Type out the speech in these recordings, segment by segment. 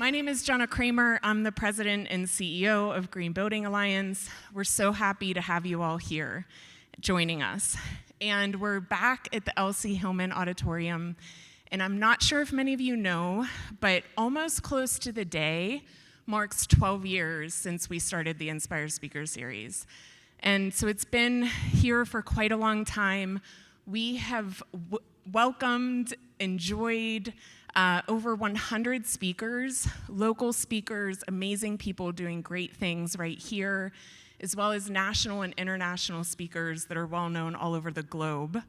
My name is Jenna Kramer. I'm the president and CEO of Green Building Alliance. We're so happy to have you all here joining us. And we're back at the L.C. Hillman Auditorium. And I'm not sure if many of you know, but almost close to the day marks 12 years since we started the Inspire Speaker Series. And so it's been here for quite a long time. We have welcomed, enjoyed over 100 speakers, local speakers, amazing people doing great things right here, as well as national and international speakers that are well known all over the globe.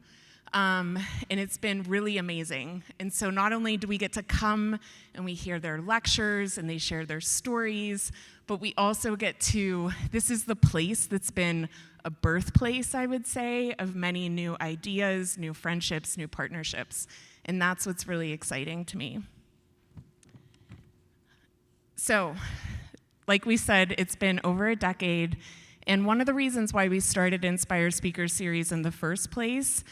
And it's been really amazing. And so not only do we get to come and we hear their lectures and they share their stories, but we also get to, this is the place that's been a birthplace, I would say, of many new ideas, new friendships, new partnerships. And that's what's really exciting to me. So, like we said, it's been over a decade. And one of the reasons why we started Inspire Speaker Series in the first place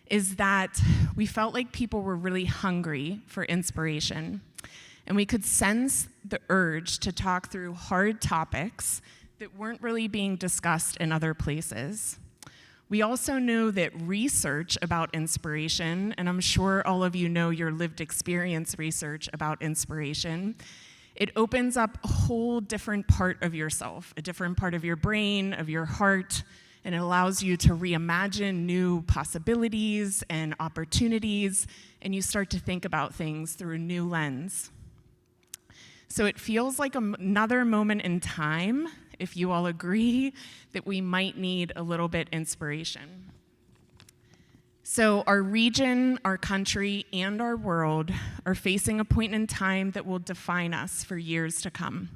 is that we felt like people were really hungry for inspiration. And we could sense the urge to talk through hard topics that weren't really being discussed in other places. We also know that research about inspiration, and I'm sure all of you know your lived experience research about inspiration, it opens up a whole different part of yourself, a different part of your brain, of your heart, and it allows you to reimagine new possibilities and opportunities, and you start to think about things through a new lens. So it feels like another moment in time, if you all agree, that we might need a little bit inspiration. So our region, our country, and our world are facing a point in time that will define us for years to come.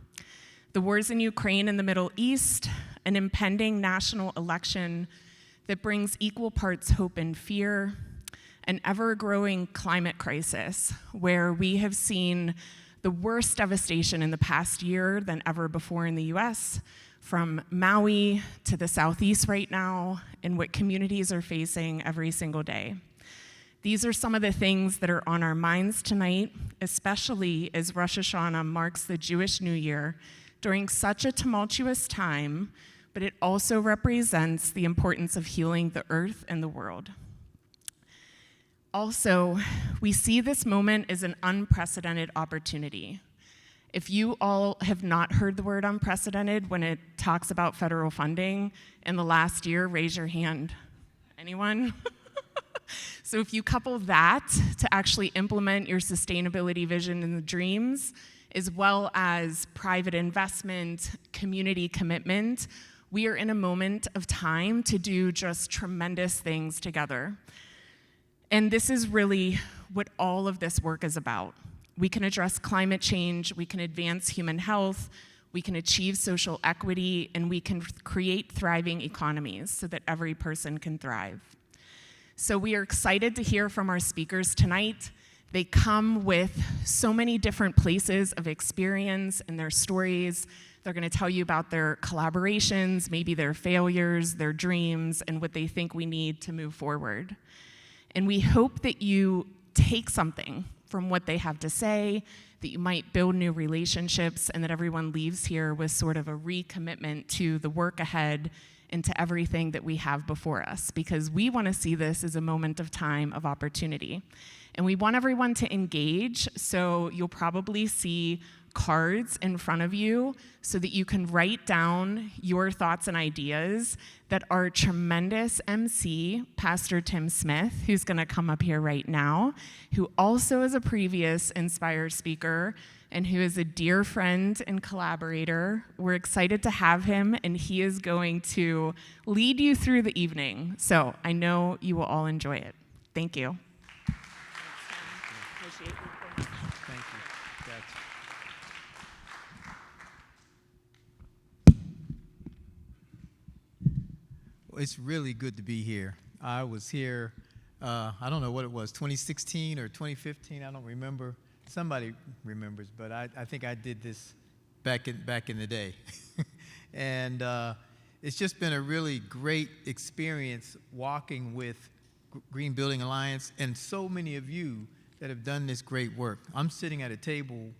The wars in Ukraine and the Middle East, an impending national election that brings equal parts hope and fear, an ever-growing climate crisis where we have seen the worst devastation in the past year than ever before in the US, from Maui to the Southeast right now, and what communities are facing every single day. These are some of the things that are on our minds tonight, especially as Rosh Hashanah marks the Jewish New Year during such a tumultuous time, but it also represents the importance of healing the earth and the world. Also, we see this moment as an unprecedented opportunity. If you all have not heard the word unprecedented when it talks about federal funding in the last year, raise your hand. Anyone? So if you couple that to actually implement your sustainability vision and the dreams, as well as private investment, community commitment, we are in a moment of time to do just tremendous things together. And this is really what all of this work is about. We can address climate change, we can advance human health, we can achieve social equity, and we can create thriving economies so that every person can thrive. So we are excited to hear from our speakers tonight. They come with so many different places of experience and their stories. They're going to tell you about their collaborations, maybe their failures, their dreams, and what they think we need to move forward. And we hope that you take something from what they have to say, that you might build new relationships, and that everyone leaves here with sort of a recommitment to the work ahead and to everything that we have before us, because we want to see this as a moment of time of opportunity. And we want everyone to engage, so you'll probably see cards in front of you so that you can write down your thoughts and ideas that our tremendous MC, Pastor Tim Smith, who's going to come up here right now, who also is a previous Inspire speaker and who is a dear friend and collaborator. We're excited to have him, and he is going to lead you through the evening. So I know you will all enjoy it. Thank you. Appreciate you. Thank you. Well, it's really good to be here. I was here, I don't know what it was, 2016 or 2015, I don't remember. Somebody remembers, but I think I did this back in the day. And it's just been a really great experience walking with Green Building Alliance and so many of you that have done this great work. I'm sitting at a table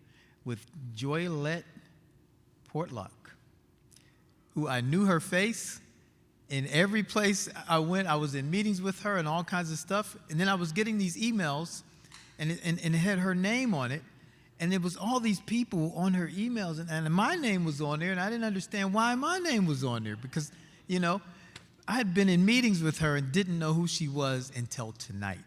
with Joylette Portlock, who I knew her face. In every place I went, I was in meetings with her and all kinds of stuff. And then I was getting these emails, and it had her name on it. And there was all these people on her emails, and my name was on there, and I didn't understand why my name was on there because, you know, I had been in meetings with her and didn't know who she was until tonight,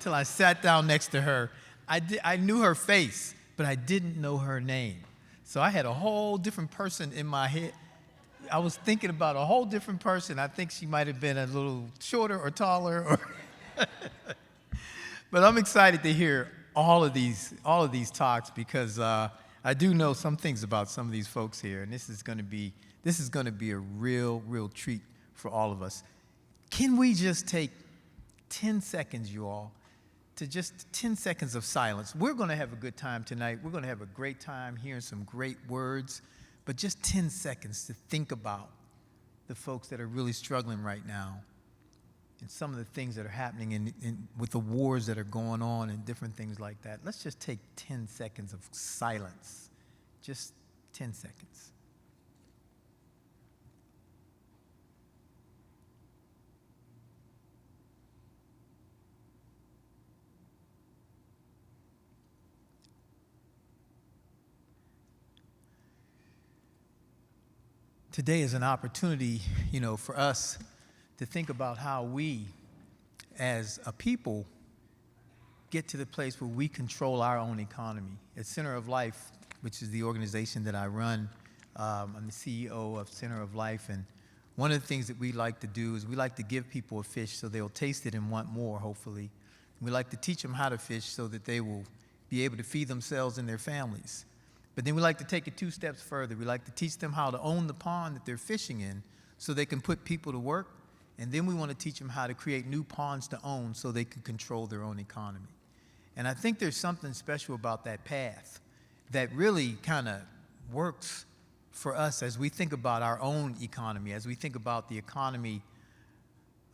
till I sat down next to her. I knew her face, but I didn't know her name. So I had a whole different person in my head. I was thinking about a whole different person. I think she might have been a little shorter or taller. But I'm excited to hear all of these talks because I do know some things about some of these folks here, and this is going to be a real treat for all of us. Can we just take 10 seconds, you all, to just 10 seconds of silence? We're going to have a good time tonight. We're going to have a great time hearing some great words, but just 10 seconds to think about the folks that are really struggling right now and some of the things that are happening with the wars that are going on and different things like that. Let's just take 10 seconds of silence. Just 10 seconds. Today is an opportunity, for us to think about how we, as a people, get to the place where we control our own economy. At Center of Life, which is the organization that I run, I'm the CEO of Center of Life, and one of the things that we like to do is we like to give people a fish so they'll taste it and want more, hopefully. We like to teach them how to fish so that they will be able to feed themselves and their families. But then we like to take it 2 steps further. We like to teach them how to own the pond that they're fishing in so they can put people to work. And then we want to teach them how to create new ponds to own so they can control their own economy. And I think there's something special about that path that really kind of works for us as we think about our own economy, as we think about the economy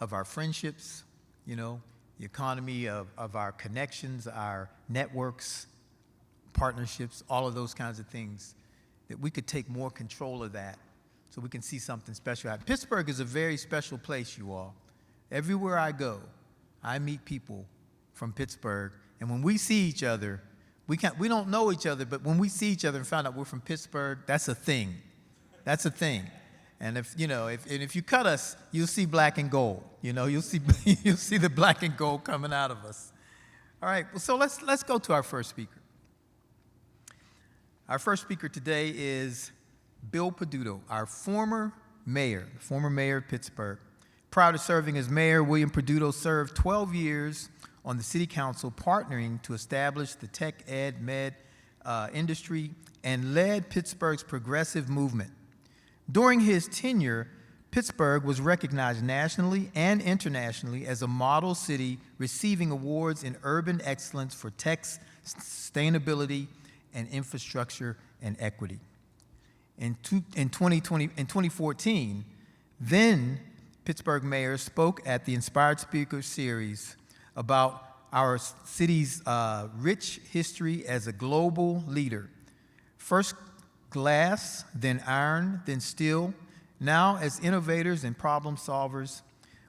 of our friendships, the economy of our connections, our networks, partnerships, all of those kinds of things, that we could take more control of that so we can see something special happen. Pittsburgh is a very special place, you all. Everywhere I go, I meet people from Pittsburgh, and when we see each other, we don't know each other, but when we see each other and find out we're from Pittsburgh, that's a thing. That's a thing. And if you cut us, you'll see black and gold. You'll see the black and gold coming out of us. All right. Well, so let's go to our first speaker. Our first speaker today is Bill Peduto, our former mayor of Pittsburgh. Prior to serving as mayor, William Peduto served 12 years on the city council, partnering to establish the tech ed med industry and led Pittsburgh's progressive movement. During his tenure, Pittsburgh was recognized nationally and internationally as a model city, receiving awards in urban excellence for tech, sustainability, and infrastructure and equity. In 2014, then Pittsburgh mayor spoke at the Inspired Speaker Series about our city's rich history as a global leader. First glass, then iron, then steel, now as innovators and problem solvers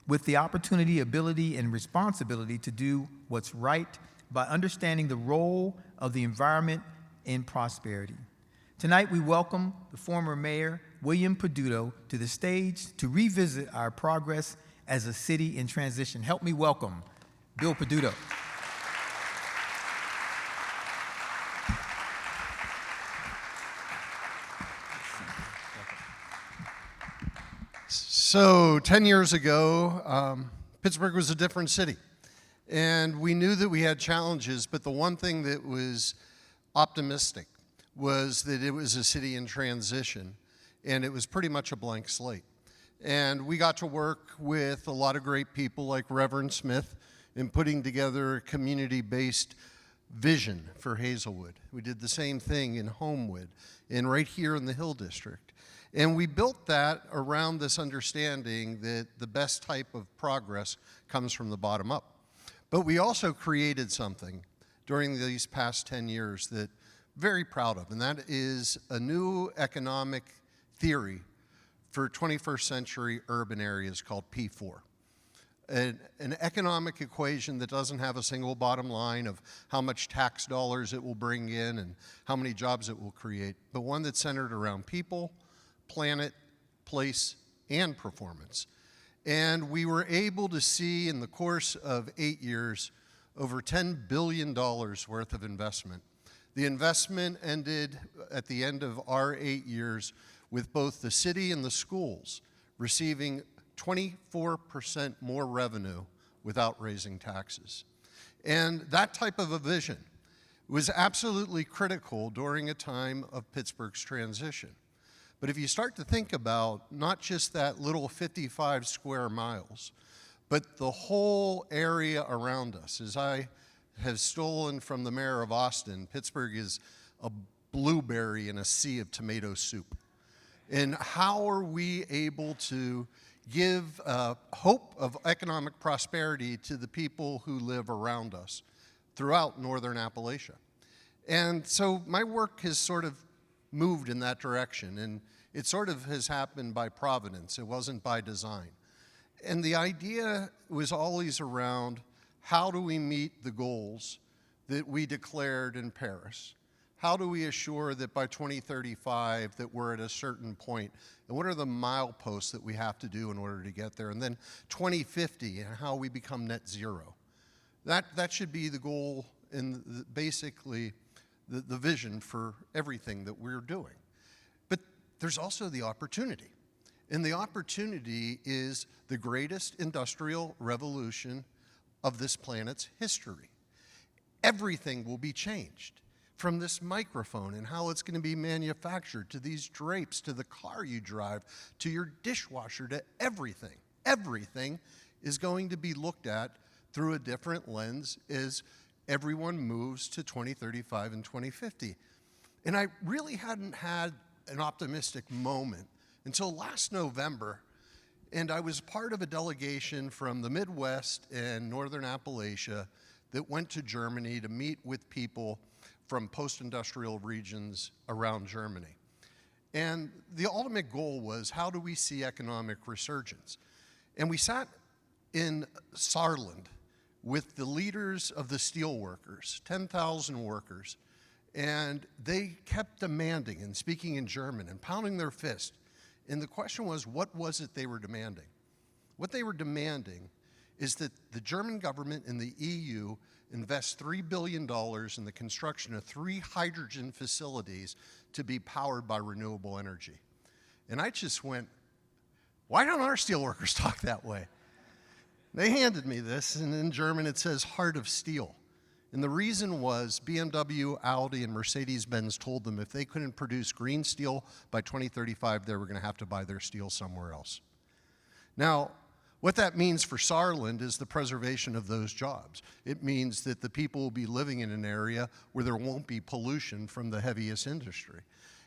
with the opportunity, ability, and responsibility to do what's right by understanding the role of the environment in prosperity. Tonight, we welcome the former mayor, William Peduto, to the stage to revisit our progress as a city in transition. Help me welcome Bill Peduto. So 10 years ago, Pittsburgh was a different city. And we knew that we had challenges, but the one thing that was optimistic was that it was a city in transition, and it was pretty much a blank slate. And we got to work with a lot of great people like Reverend Smith in putting together a community-based vision for Hazelwood. We did the same thing in Homewood and right here in the Hill District. And we built that around this understanding that the best type of progress comes from the bottom up. But we also created something during these past 10 years that very proud of, and that is a new economic theory for 21st century urban areas called P4. An economic equation that doesn't have a single bottom line of how much tax dollars it will bring in and how many jobs it will create, but one that's centered around people, planet, place, and performance. And we were able to see in the course of 8 years over $10 billion worth of investment. The investment ended at the end of our 8 years with both the city and the schools receiving 24% more revenue without raising taxes. And that type of a vision was absolutely critical during a time of Pittsburgh's transition. But if you start to think about not just that little 55 square miles, but the whole area around us, as I have stolen from the mayor of Austin, Pittsburgh is a blueberry in a sea of tomato soup. And how are we able to give hope of economic prosperity to the people who live around us throughout northern Appalachia? And so my work has sort of moved in that direction, and it sort of has happened by providence. It wasn't by design. And the idea was always around how do we meet the goals that we declared in Paris? How do we assure that by 2035 that we're at a certain point? And what are the mileposts that we have to do in order to get there? And then 2050 and how we become net zero. That should be the goal and basically the vision for everything that we're doing. But there's also the opportunity. And the opportunity is the greatest industrial revolution of this planet's history. Everything will be changed. From this microphone and how it's going to be manufactured, to these drapes, to the car you drive, to your dishwasher, to everything. Everything is going to be looked at through a different lens as everyone moves to 2035 and 2050. And I really hadn't had an optimistic moment until last November, and I was part of a delegation from the Midwest and Northern Appalachia that went to Germany to meet with people from post-industrial regions around Germany. And the ultimate goal was, how do we see economic resurgence? And we sat in Saarland with the leaders of the steel workers, 10,000 workers, and they kept demanding and speaking in German and pounding their fist. And the question was, what was it they were demanding? What they were demanding is that the German government and the EU invest $3 billion in the construction of 3 hydrogen facilities to be powered by renewable energy. And I just went, why don't our steelworkers talk that way? They handed me this, and in German it says heart of steel. And the reason was BMW, Audi, and Mercedes-Benz told them if they couldn't produce green steel by 2035, they were going to have to buy their steel somewhere else. Now, what that means for Saarland is the preservation of those jobs. It means that the people will be living in an area where there won't be pollution from the heaviest industry.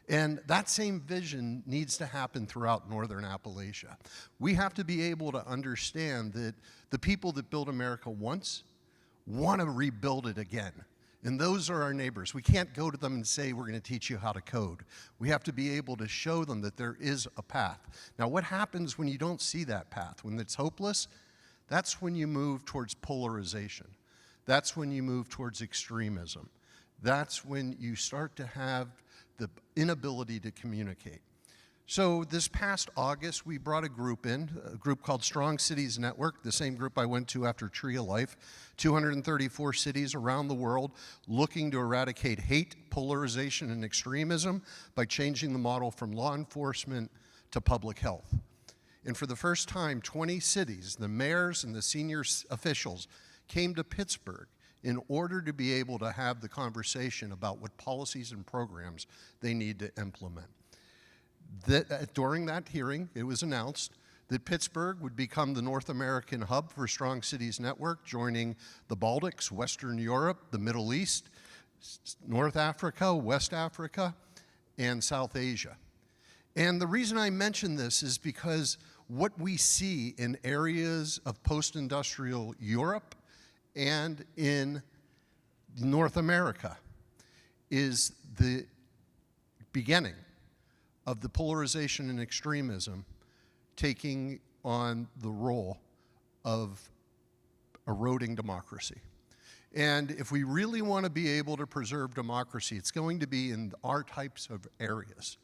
And that same vision needs to happen throughout northern Appalachia. We have to be able to understand that the people that built America once want to rebuild it again. And those are our neighbors. We can't go to them and say, we're going to teach you how to code. We have to be able to show them that there is a path. Now, what happens when you don't see that path? When it's hopeless, that's when you move towards polarization. That's when you move towards extremism. That's when you start to have the inability to communicate. So this past August, we brought a group called Strong Cities Network, the same group I went to after Tree of Life, 234 cities around the world looking to eradicate hate, polarization, and extremism by changing the model from law enforcement to public health. And for the first time, 20 cities, the mayors and the senior officials, came to Pittsburgh in order to be able to have the conversation about what policies and programs they need to implement. During that hearing, it was announced that Pittsburgh would become the North American hub for Strong Cities Network, joining the Baltics, Western Europe, the Middle East, North Africa, West Africa, and South Asia. And the reason I mention this is because what we see in areas of post-industrial Europe and in North America is the beginning of the polarization and extremism taking on the role of eroding democracy. And if we really want to be able to preserve democracy, it's going to be in our types of areas.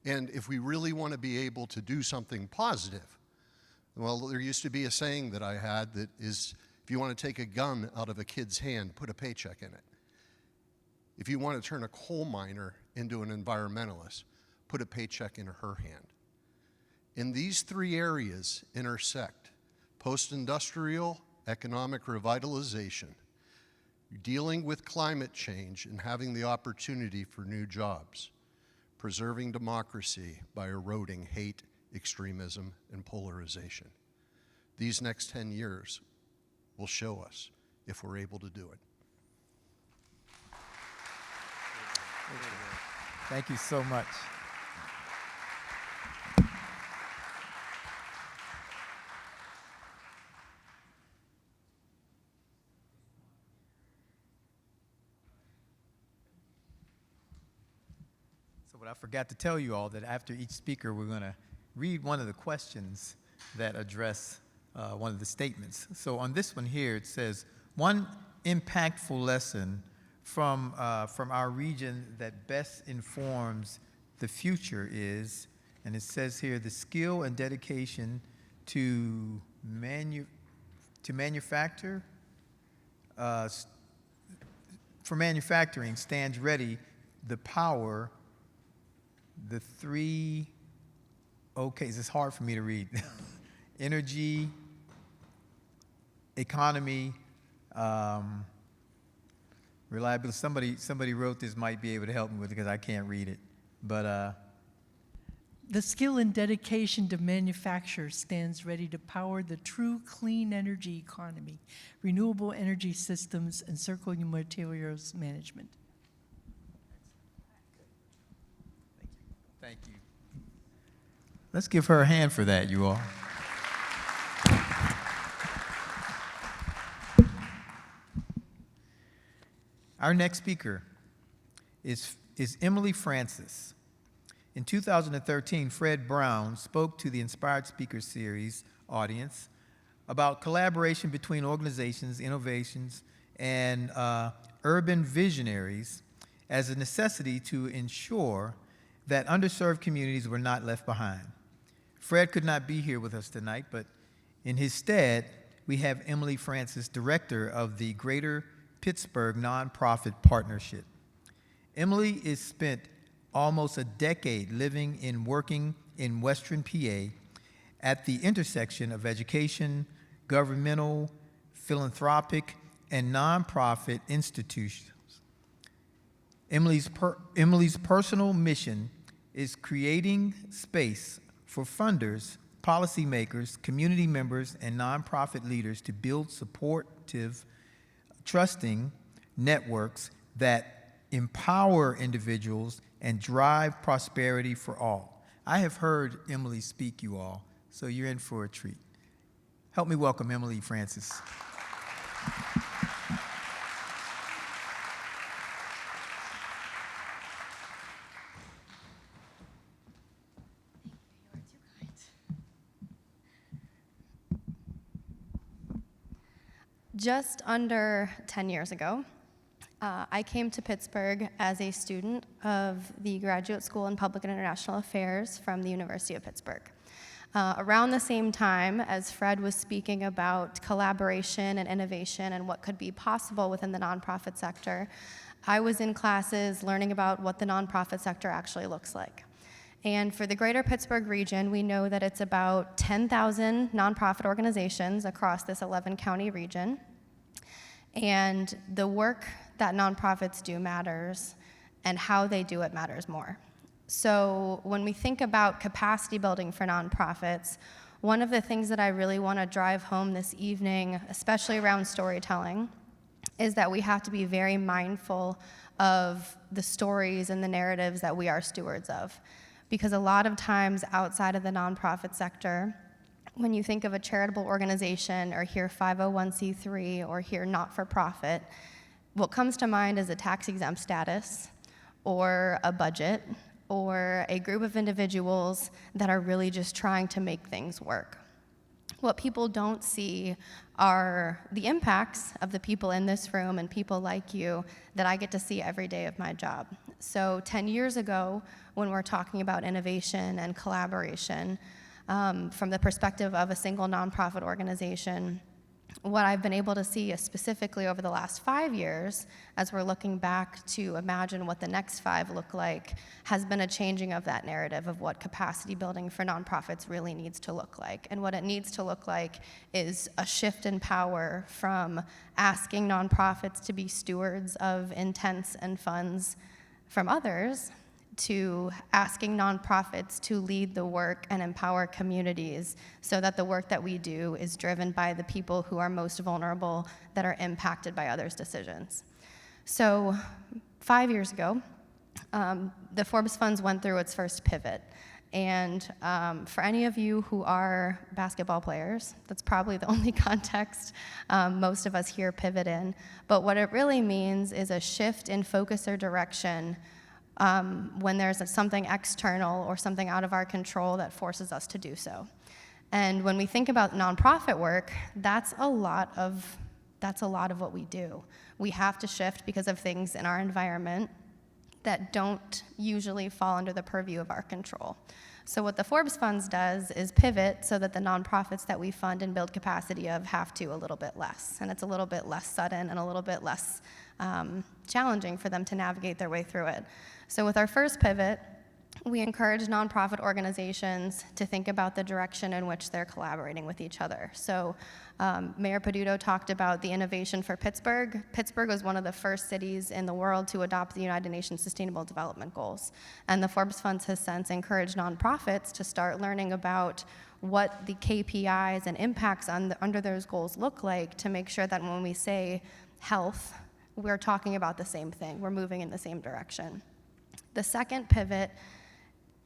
And if we really want to be able to do something positive, well, there used to be a saying that I had that is, if you want to take a gun out of a kid's hand, put a paycheck in it. If you want to turn a coal miner into an environmentalist, put a paycheck in her hand. And these three areas intersect: post-industrial economic revitalization, dealing with climate change and having the opportunity for new jobs, preserving democracy by eroding hate, extremism, and polarization. These next 10 years will show us if we're able to do it. Thank you so much. So what I forgot to tell you all, that after each speaker, we're going to read one of the questions that address one of the statements. So on this one here, it says, one impactful lesson from our region that best informs the future is, and it says here, the skill and dedication to manufacture, for manufacturing stands ready, the power, the three OKs. It's hard for me to read. Energy, economy, reliability. Somebody wrote this, might be able to help me with it because I can't read it. But the skill and dedication to manufacture stands ready to power the true clean energy economy, renewable energy systems, and circular materials management. thank you. Let's give her a hand for that, you all. Our next speaker is Emily Francis. In 2013, Fred Brown spoke to the Inspired Speaker Series audience about collaboration between organizations, innovations, and urban visionaries as a necessity to ensure that underserved communities were not left behind. Fred could not be here with us tonight, but in his stead, we have Emily Francis, director of the Greater Pittsburgh Nonprofit Partnership. Emily has spent almost a decade living and working in Western PA at the intersection of education, governmental, philanthropic, and nonprofit institutions. Emily's personal mission is creating space for funders, policymakers, community members, and nonprofit leaders to build supportive, trusting networks that empower individuals and drive prosperity for all. I have heard Emily speak, you all, so you're in for a treat. Help me welcome Emily Francis. Just under 10 years ago, I came to Pittsburgh as a student of the Graduate School in Public and International Affairs from the University of Pittsburgh. Around the same time as Fred was speaking about collaboration and innovation and what could be possible within the nonprofit sector, I was in classes learning about what the nonprofit sector actually looks like. And for the greater Pittsburgh region, we know that it's about 10,000 nonprofit organizations across this 11-county region. And the work that nonprofits do matters, and how they do it matters more. So when we think about capacity building for nonprofits, one of the things that I really want to drive home this evening, especially around storytelling, is that we have to be very mindful of the stories and the narratives that we are stewards of. Because a lot of times outside of the nonprofit sector, when you think of a charitable organization or hear 501c3 or hear not-for-profit, what comes to mind is a tax-exempt status or a budget or a group of individuals that are really just trying to make things work. What people don't see are the impacts of the people in this room and people like you that I get to see every day of my job. So 10 years ago, when we're talking about innovation and collaboration, from the perspective of a single nonprofit organization, what I've been able to see is specifically over the last 5 years, as we're looking back to imagine what the next 5 look like, has been a changing of that narrative of what capacity building for nonprofits really needs to look like. And what it needs to look like is a shift in power from asking nonprofits to be stewards of intents and funds from others to asking nonprofits to lead the work and empower communities so that the work that we do is driven by the people who are most vulnerable that are impacted by others' decisions. So 5 years ago, the Forbes Funds went through its first pivot. And for any of you who are basketball players, that's probably the only context most of us here pivot in. But what it really means is a shift in focus or direction when there's something external or something out of our control that forces us to do so. And when we think about nonprofit work, that's a lot of what we do. We have to shift because of things in our environment that don't usually fall under the purview of our control. So what the Forbes Funds does is pivot so that the nonprofits that we fund and build capacity of have to a little bit less. And it's a little bit less sudden and a little bit less challenging for them to navigate their way through it. So with our first pivot, we encourage nonprofit organizations to think about the direction in which they're collaborating with each other. So Mayor Peduto talked about the innovation for Pittsburgh. Pittsburgh was one of the first cities in the world to adopt the United Nations Sustainable Development Goals. And the Forbes Funds has since encouraged nonprofits to start learning about what the KPIs and impacts under those goals look like to make sure that when we say health, we're talking about the same thing. We're moving in the same direction. The second pivot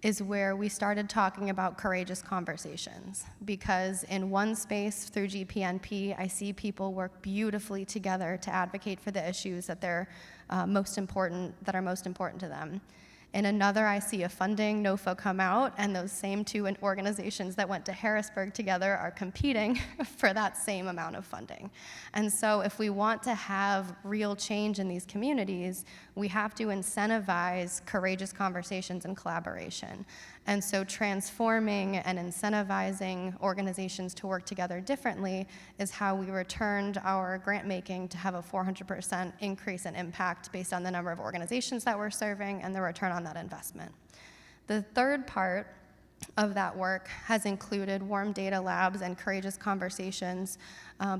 is where we started talking about courageous conversations, because in one space through GPNP, I see people work beautifully together to advocate for the issues that are most important to them. In another, I see a funding NOFA come out, and those same two organizations that went to Harrisburg together are competing for that same amount of funding. And so if we want to have real change in these communities, we have to incentivize courageous conversations and collaboration. And so transforming and incentivizing organizations to work together differently is how we returned our grant making to have a 400% increase in impact based on the number of organizations that we're serving and the return on that investment. The third part of that work has included warm data labs and courageous conversations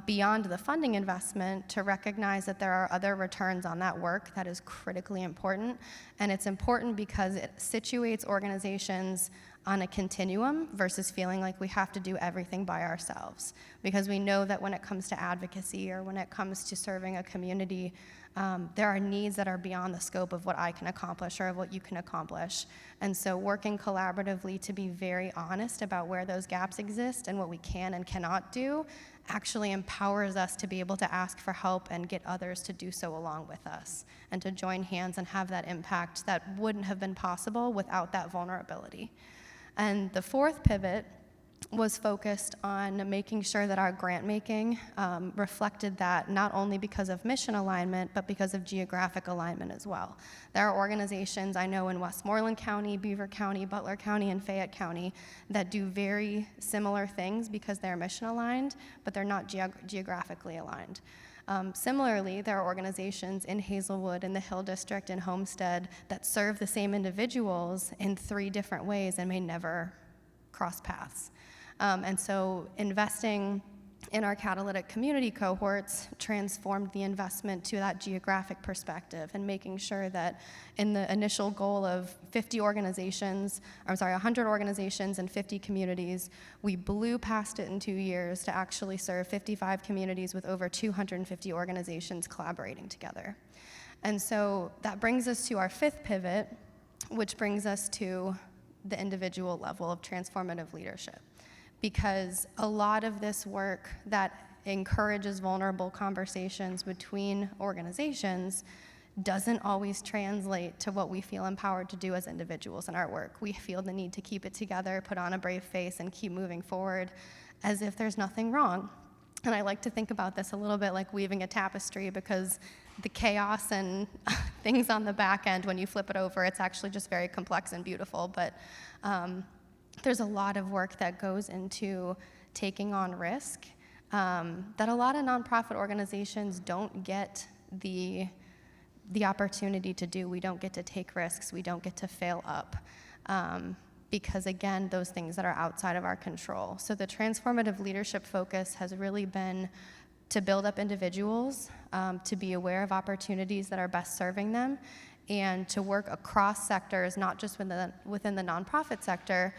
beyond the funding investment to recognize that there are other returns on that work that is critically important. And it's important because it situates organizations on a continuum versus feeling like we have to do everything by ourselves. Because we know that when it comes to advocacy or when it comes to serving a community, there are needs that are beyond the scope of what I can accomplish or of what you can accomplish. And so working collaboratively to be very honest about where those gaps exist and what we can and cannot do actually empowers us to be able to ask for help and get others to do so along with us and to join hands and have that impact that wouldn't have been possible without that vulnerability. And the fourth pivot was focused on making sure that our grant making reflected that not only because of mission alignment, but because of geographic alignment as well. There are organizations I know in Westmoreland County, Beaver County, Butler County, and Fayette County that do very similar things because they're mission aligned, but they're not geographically aligned. Similarly, there are organizations in Hazelwood, in the Hill District, in Homestead that serve the same individuals in 3 different ways and may never cross paths. And so investing in our catalytic community cohorts transformed the investment to that geographic perspective and making sure that in the initial goal of 100 organizations and 50 communities, we blew past it in 2 years to actually serve 55 communities with over 250 organizations collaborating together. And so that brings us to our 5th pivot, which brings us to the individual level of transformative leadership. Because a lot of this work that encourages vulnerable conversations between organizations doesn't always translate to what we feel empowered to do as individuals in our work. We feel the need to keep it together, put on a brave face, and keep moving forward as if there's nothing wrong. And I like to think about this a little bit like weaving a tapestry, because the chaos and things on the back end, when you flip it over, it's actually just very complex and beautiful. But there's a lot of work that goes into taking on risk that a lot of nonprofit organizations don't get the opportunity to do. We don't get to take risks. We don't get to fail up. Because again, those things that are outside of our control. So the transformative leadership focus has really been to build up individuals, to be aware of opportunities that are best serving them, and to work across sectors, not just within the nonprofit sector,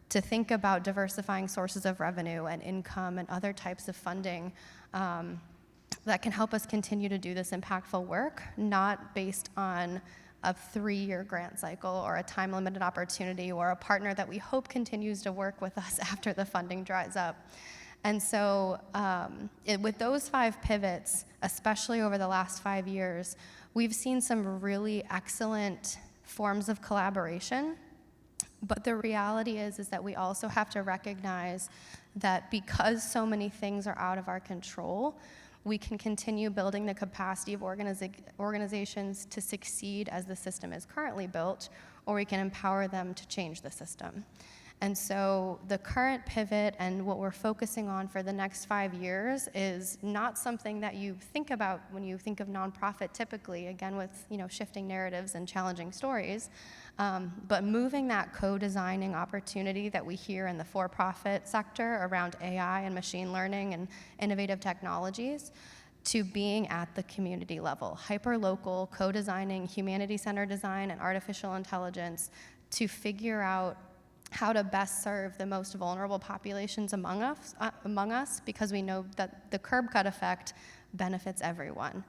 to think about diversifying sources of revenue and income and other types of funding that can help us continue to do this impactful work, not based on a 3-year grant cycle or a time-limited opportunity or a partner that we hope continues to work with us after the funding dries up. And so with those 5 pivots, especially over the last 5 years, we've seen some really excellent forms of collaboration. But the reality is that we also have to recognize that because so many things are out of our control, we can continue building the capacity of organizations to succeed as the system is currently built, or we can empower them to change the system. And so the current pivot and what we're focusing on for the next 5 years is not something that you think about when you think of nonprofit typically, again with shifting narratives and challenging stories, but moving that co-designing opportunity that we hear in the for-profit sector around AI and machine learning and innovative technologies to being at the community level, hyper-local, co-designing, humanity-centered design and artificial intelligence to figure out how to best serve the most vulnerable populations among us, because we know that the curb cut effect benefits everyone.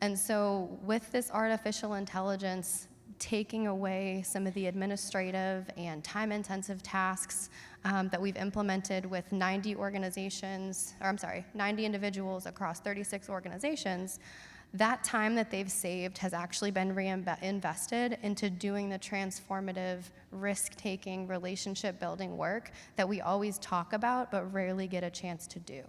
And so with this artificial intelligence taking away some of the administrative and time-intensive tasks that we've implemented with 90 individuals across 36 organizations, that time that they've saved has actually been reinvested into doing the transformative, risk-taking, relationship-building work that we always talk about but rarely get a chance to do.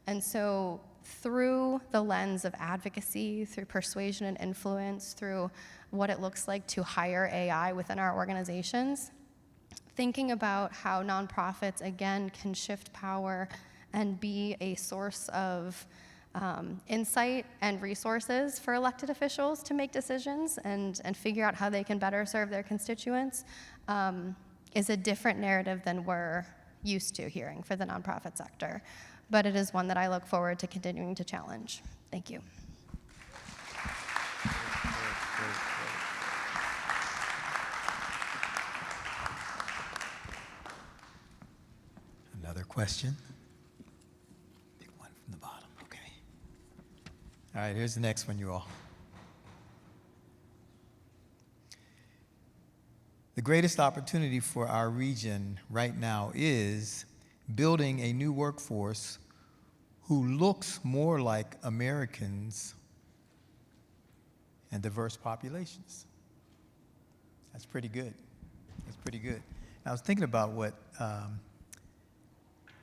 And so through the lens of advocacy, through persuasion and influence, through what it looks like to hire AI within our organizations, thinking about how nonprofits, again, can shift power and be a source of insight and resources for elected officials to make decisions and figure out how they can better serve their constituents is a different narrative than we're used to hearing for the nonprofit sector. But it is one that I look forward to continuing to challenge. Thank you. Another question? Pick one from the bottom, okay. All right, here's the next one, you all. The greatest opportunity for our region right now is building a new workforce who looks more like Americans and diverse populations. That's pretty good. That's pretty good. I was thinking about what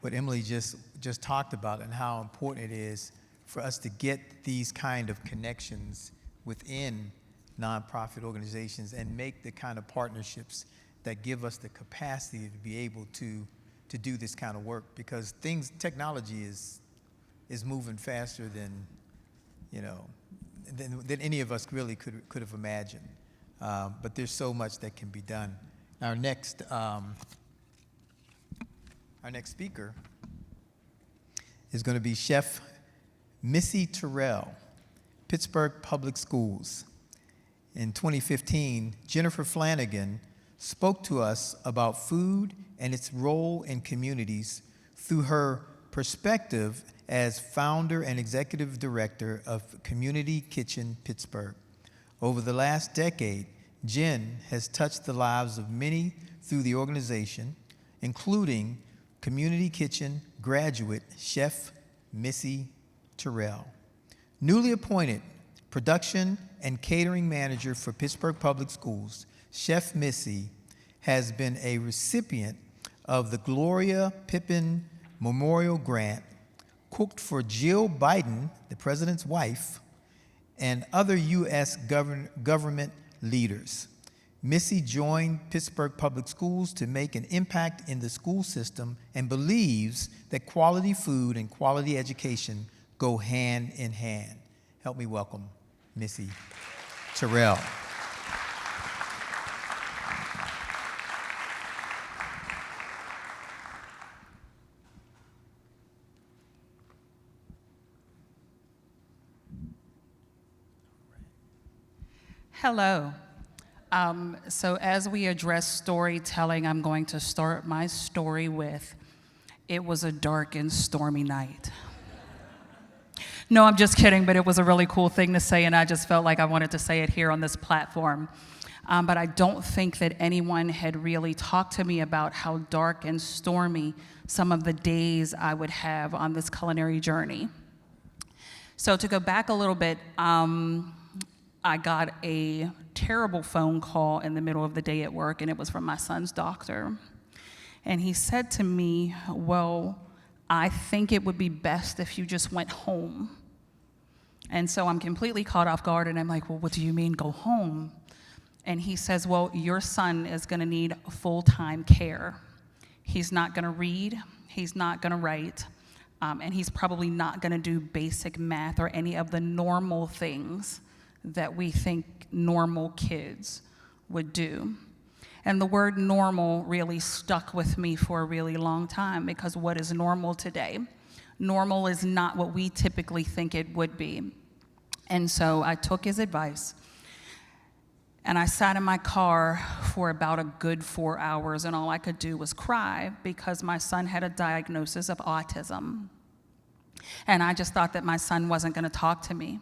Emily just talked about and how important it is for us to get these kind of connections within nonprofit organizations and make the kind of partnerships that give us the capacity to be able to do this kind of work, because technology is moving faster than any of us really could have imagined. But there's so much that can be done. Our next speaker is going to be Chef Missy Terrell, Pittsburgh Public Schools. In 2015, Jennifer Flanagan spoke to us about food and its role in communities through her perspective as founder and executive director of Community Kitchen Pittsburgh. Over the last decade, Jen has touched the lives of many through the organization, including Community Kitchen graduate Chef Missy Terrell. Newly appointed production and catering manager for Pittsburgh Public Schools, Chef Missy has been a recipient of the Gloria Pippin Memorial Grant, cooked for Jill Biden, the president's wife, and other U.S. government leaders. Missy joined Pittsburgh Public Schools to make an impact in the school system and believes that quality food and quality education go hand in hand. Help me welcome Missy Terrell. Hello. So as we address storytelling, I'm going to start my story with, it was a dark and stormy night. No, I'm just kidding, but it was a really cool thing to say, and I just felt like I wanted to say it here on this platform. But I don't think that anyone had really talked to me about how dark and stormy some of the days I would have on this culinary journey. So to go back a little bit, I got a terrible phone call in the middle of the day at work, and it was from my son's doctor. And he said to me, well, I think it would be best if you just went home. And so I'm completely caught off guard, and I'm like, well, what do you mean go home? And he says, well, your son is gonna need full-time care. He's not gonna read, he's not gonna write, and he's probably not gonna do basic math or any of the normal things that we think normal kids would do. And the word normal really stuck with me for a really long time, because what is normal today? Normal is not what we typically think it would be. And so I took his advice, and I sat in my car for about a good 4 hours, and all I could do was cry because my son had a diagnosis of autism. And I just thought that my son wasn't gonna talk to me.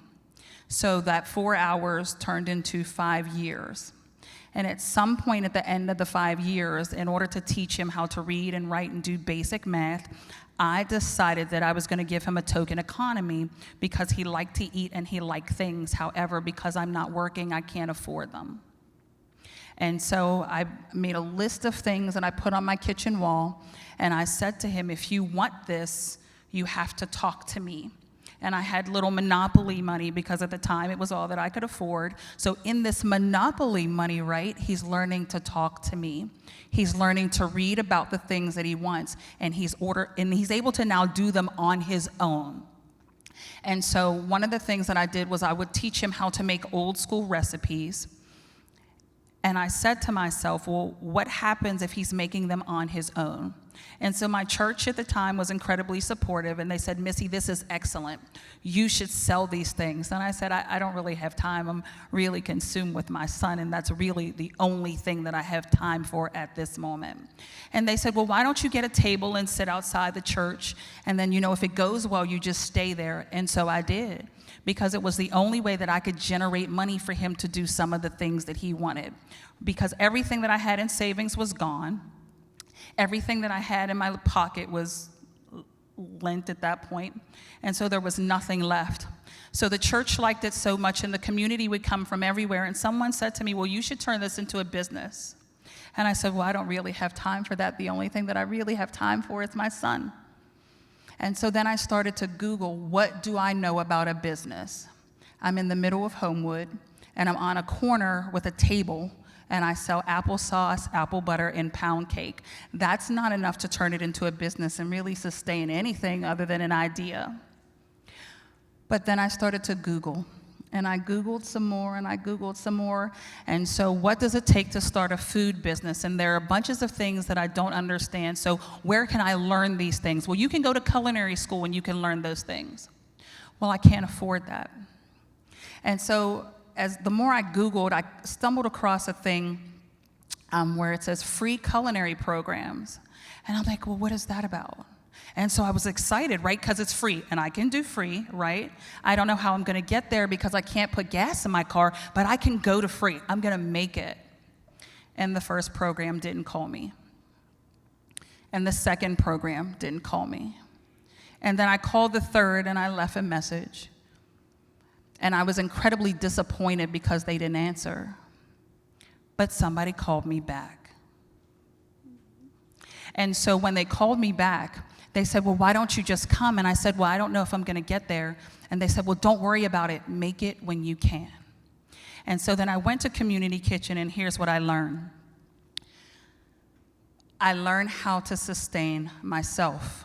So that 4 hours turned into 5 years. And at some point at the end of the 5 years, in order to teach him how to read and write and do basic math, I decided that I was gonna give him a token economy because he liked to eat and he liked things. However, because I'm not working, I can't afford them. And so I made a list of things and I put on my kitchen wall, and I said to him, if you want this, you have to talk to me. And I had little Monopoly money because at the time it was all that I could afford. So in this Monopoly money, right, he's learning to talk to me. He's learning to read about the things that he wants, and he's able to now do them on his own. And so one of the things that I did was I would teach him how to make old school recipes. And I said to myself, well, what happens if he's making them on his own? And so my church at the time was incredibly supportive, and they said, Missy, this is excellent. You should sell these things. And I said, I don't really have time. I'm really consumed with my son, and that's really the only thing that I have time for at this moment. And they said, well, why don't you get a table and sit outside the church, and then, if it goes well, you just stay there. And so I did, because it was the only way that I could generate money for him to do some of the things that he wanted. Because everything that I had in savings was gone. Everything that I had in my pocket was lent at that point, and so there was nothing left. So the church liked it so much, and the community would come from everywhere, and someone said to me, well, you should turn this into a business. And I said, well, I don't really have time for that. The only thing that I really have time for is my son. And so then I started to Google, what do I know about a business? I'm in the middle of Homewood, and I'm on a corner with a table, and I sell applesauce, apple butter, and pound cake. That's not enough to turn it into a business and really sustain anything other than an idea. But then I started to Google, and I Googled some more, and I Googled some more. And so what does it take to start a food business? And there are bunches of things that I don't understand. So where can I learn these things? Well, you can go to culinary school and you can learn those things. Well, I can't afford that. And so as the more I Googled, I stumbled across a thing where it says free culinary programs. And I'm like, well, what is that about? And so I was excited, right, because it's free, and I can do free, right? I don't know how I'm gonna get there because I can't put gas in my car, but I can go to free. I'm gonna make it. And the first program didn't call me. And the second program didn't call me. And then I called the third, and I left a message. And I was incredibly disappointed because they didn't answer. But somebody called me back. And so when they called me back, they said, well, why don't you just come? And I said, well, I don't know if I'm going to get there. And they said, well, don't worry about it. Make it when you can. And so then I went to Community Kitchen, and here's what I learned. I learned how to sustain myself.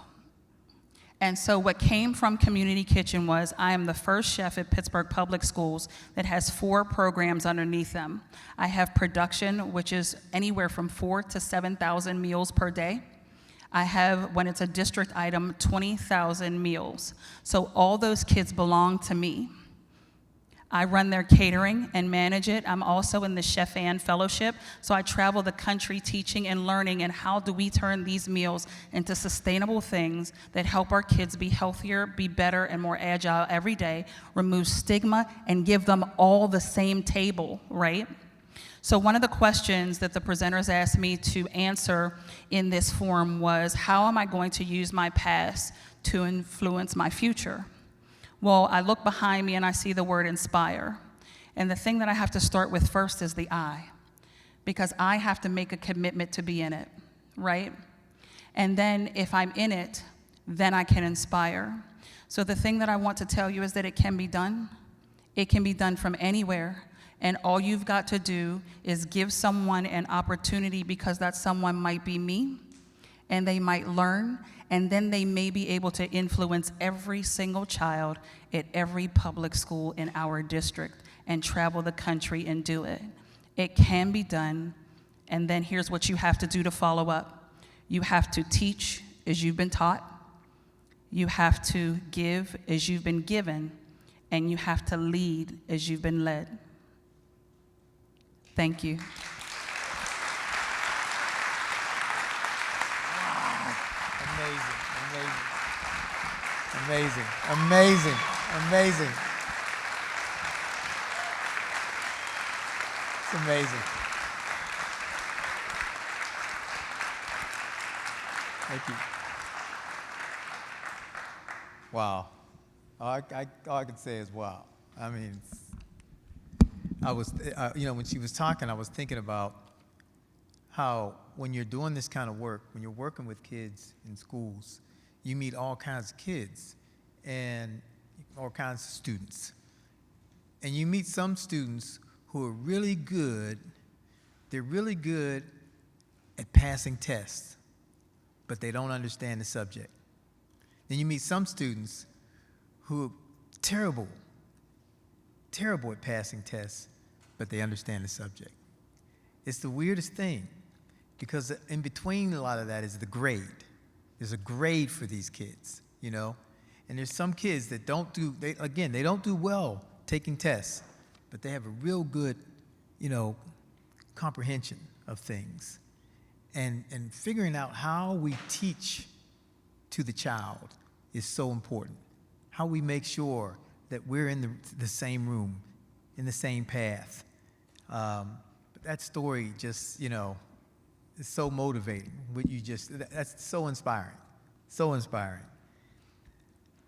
And so what came from Community Kitchen was I am the first chef at Pittsburgh Public Schools that has 4 programs underneath them. I have production, which is anywhere from 4,000 to 7,000 meals per day. I have, when it's a district item, 20,000 meals. So all those kids belong to me. I run their catering and manage it. I'm also in the Chef Ann Fellowship, so I travel the country teaching and learning and how do we turn these meals into sustainable things that help our kids be healthier, be better, and more agile every day, remove stigma, and give them all the same table, right? So one of the questions that the presenters asked me to answer in this forum was, how am I going to use my past to influence my future? Well, I look behind me and I see the word inspire. And the thing that I have to start with first is the I, because I have to make a commitment to be in it, right? And then if I'm in it, then I can inspire. So the thing that I want to tell you is that it can be done. It can be done from anywhere. And all you've got to do is give someone an opportunity, because that someone might be me, and they might learn, and then they may be able to influence every single child at every public school in our district and travel the country and do it. It can be done, and then here's what you have to do to follow up. You have to teach as you've been taught, you have to give as you've been given, and you have to lead as you've been led. Thank you. Amazing, amazing, amazing. It's amazing. Thank you. Wow. All I can say is wow. I mean, I was, when she was talking, I was thinking about how when you're doing this kind of work, when you're working with kids in schools, you meet all kinds of kids and all kinds of students. And you meet some students who are really good, they're really good at passing tests, but they don't understand the subject. Then you meet some students who are terrible at passing tests, but they understand the subject. It's the weirdest thing, because in between a lot of that is the grade. There's a grade for these kids, you know? And there's some kids that don't do well taking tests, but they have a real good, comprehension of things. And figuring out how we teach to the child is so important. How we make sure that we're in the same room, in the same path. But that story just, is so motivating. That's so inspiring, so inspiring.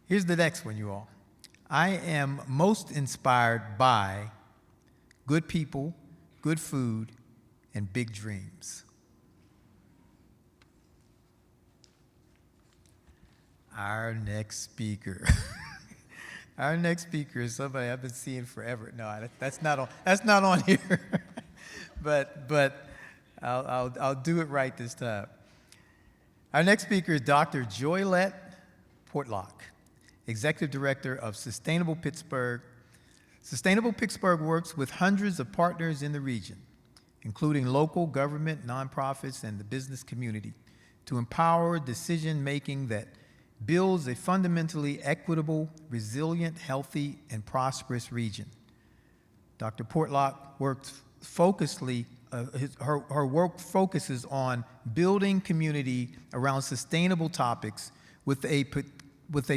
Here's the next one, you all. I am most inspired by good people, good food, and big dreams. Our next speaker. Our next speaker is somebody I've been seeing forever. No, that's not on here. but I'll do it right this time. Our next speaker is Dr. Joylette Portlock, Executive Director of Sustainable Pittsburgh. Sustainable Pittsburgh works with hundreds of partners in the region, including local government, nonprofits, and the business community, to empower decision-making that builds a fundamentally equitable, resilient, healthy, and prosperous region. Dr. Portlock works her work focuses on building community around sustainable topics with a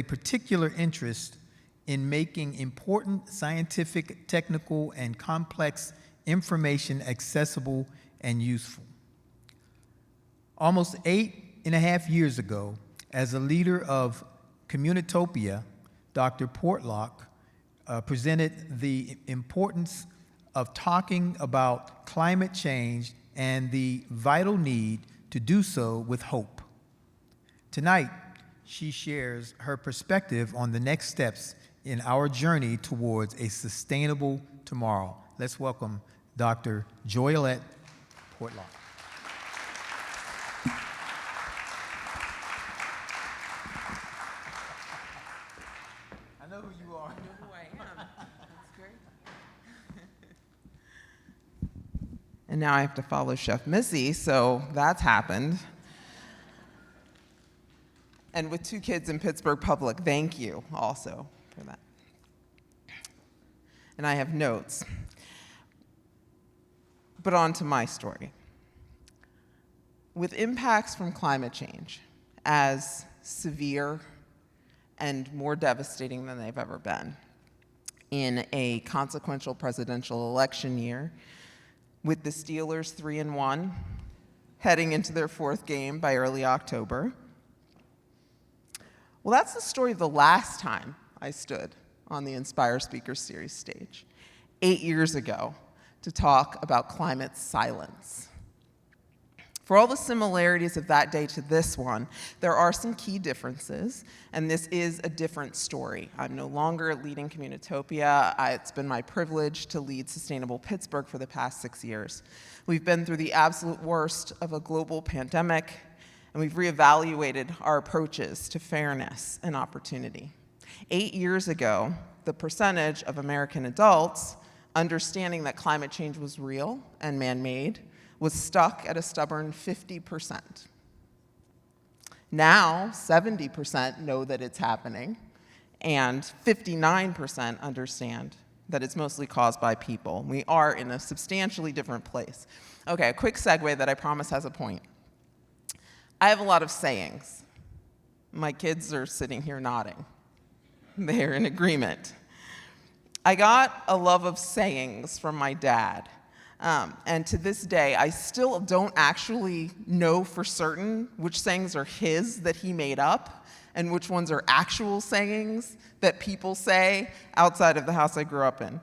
particular interest in making important scientific, technical, and complex information accessible and useful. Almost 8.5 years ago, as a leader of Communitopia, Dr. Portlock presented the importance of talking about climate change and the vital need to do so with hope. Tonight, she shares her perspective on the next steps in our journey towards a sustainable tomorrow. Let's welcome Dr. Joyolette Portlock. I know who you are. I know who I am. That's great. And now I have to follow Chef Missy, so that's happened. And with 2 kids in Pittsburgh Public, thank you also for that. And I have notes. But on to my story. With impacts from climate change as severe and more devastating than they've ever been in a consequential presidential election year, with the Steelers 3-1, heading into their 4th game by early October. Well, that's the story of the last time I stood on the Inspire Speaker Series stage, 8 years ago, to talk about climate silence. For all the similarities of that day to this one, there are some key differences, and this is a different story. I'm no longer leading Communitopia. It's been my privilege to lead Sustainable Pittsburgh for the past 6 years. We've been through the absolute worst of a global pandemic, and we've reevaluated our approaches to fairness and opportunity. 8 years ago, the percentage of American adults understanding that climate change was real and man-made was stuck at a stubborn 50%. Now, 70% know that it's happening, and 59% understand that it's mostly caused by people. We are in a substantially different place. Okay, a quick segue that I promise has a point. I have a lot of sayings. My kids are sitting here nodding. They're in agreement. I got a love of sayings from my dad. And to this day, I still don't actually know for certain which sayings are his that he made up and which ones are actual sayings that people say outside of the house I grew up in.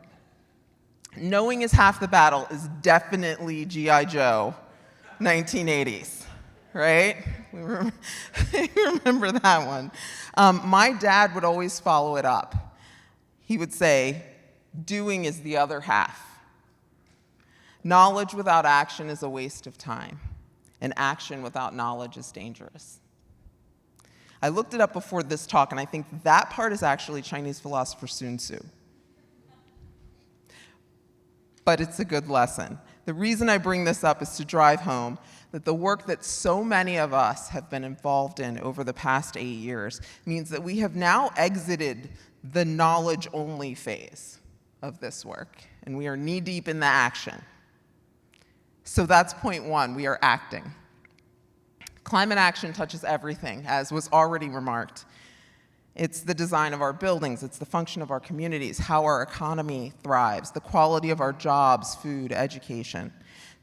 Knowing is half the battle is definitely G.I. Joe, 1980s, right? We remember that one. My dad would always follow it up. He would say, doing is the other half. Knowledge without action is a waste of time, and action without knowledge is dangerous. I looked it up before this talk, and I think that part is actually Chinese philosopher Sun Tzu. But it's a good lesson. The reason I bring this up is to drive home that the work that so many of us have been involved in over the past 8 years means that we have now exited the knowledge-only phase of this work, and we are knee-deep in the action. So that's point one, we are acting. Climate action touches everything, as was already remarked. It's the design of our buildings, it's the function of our communities, how our economy thrives, the quality of our jobs, food, education.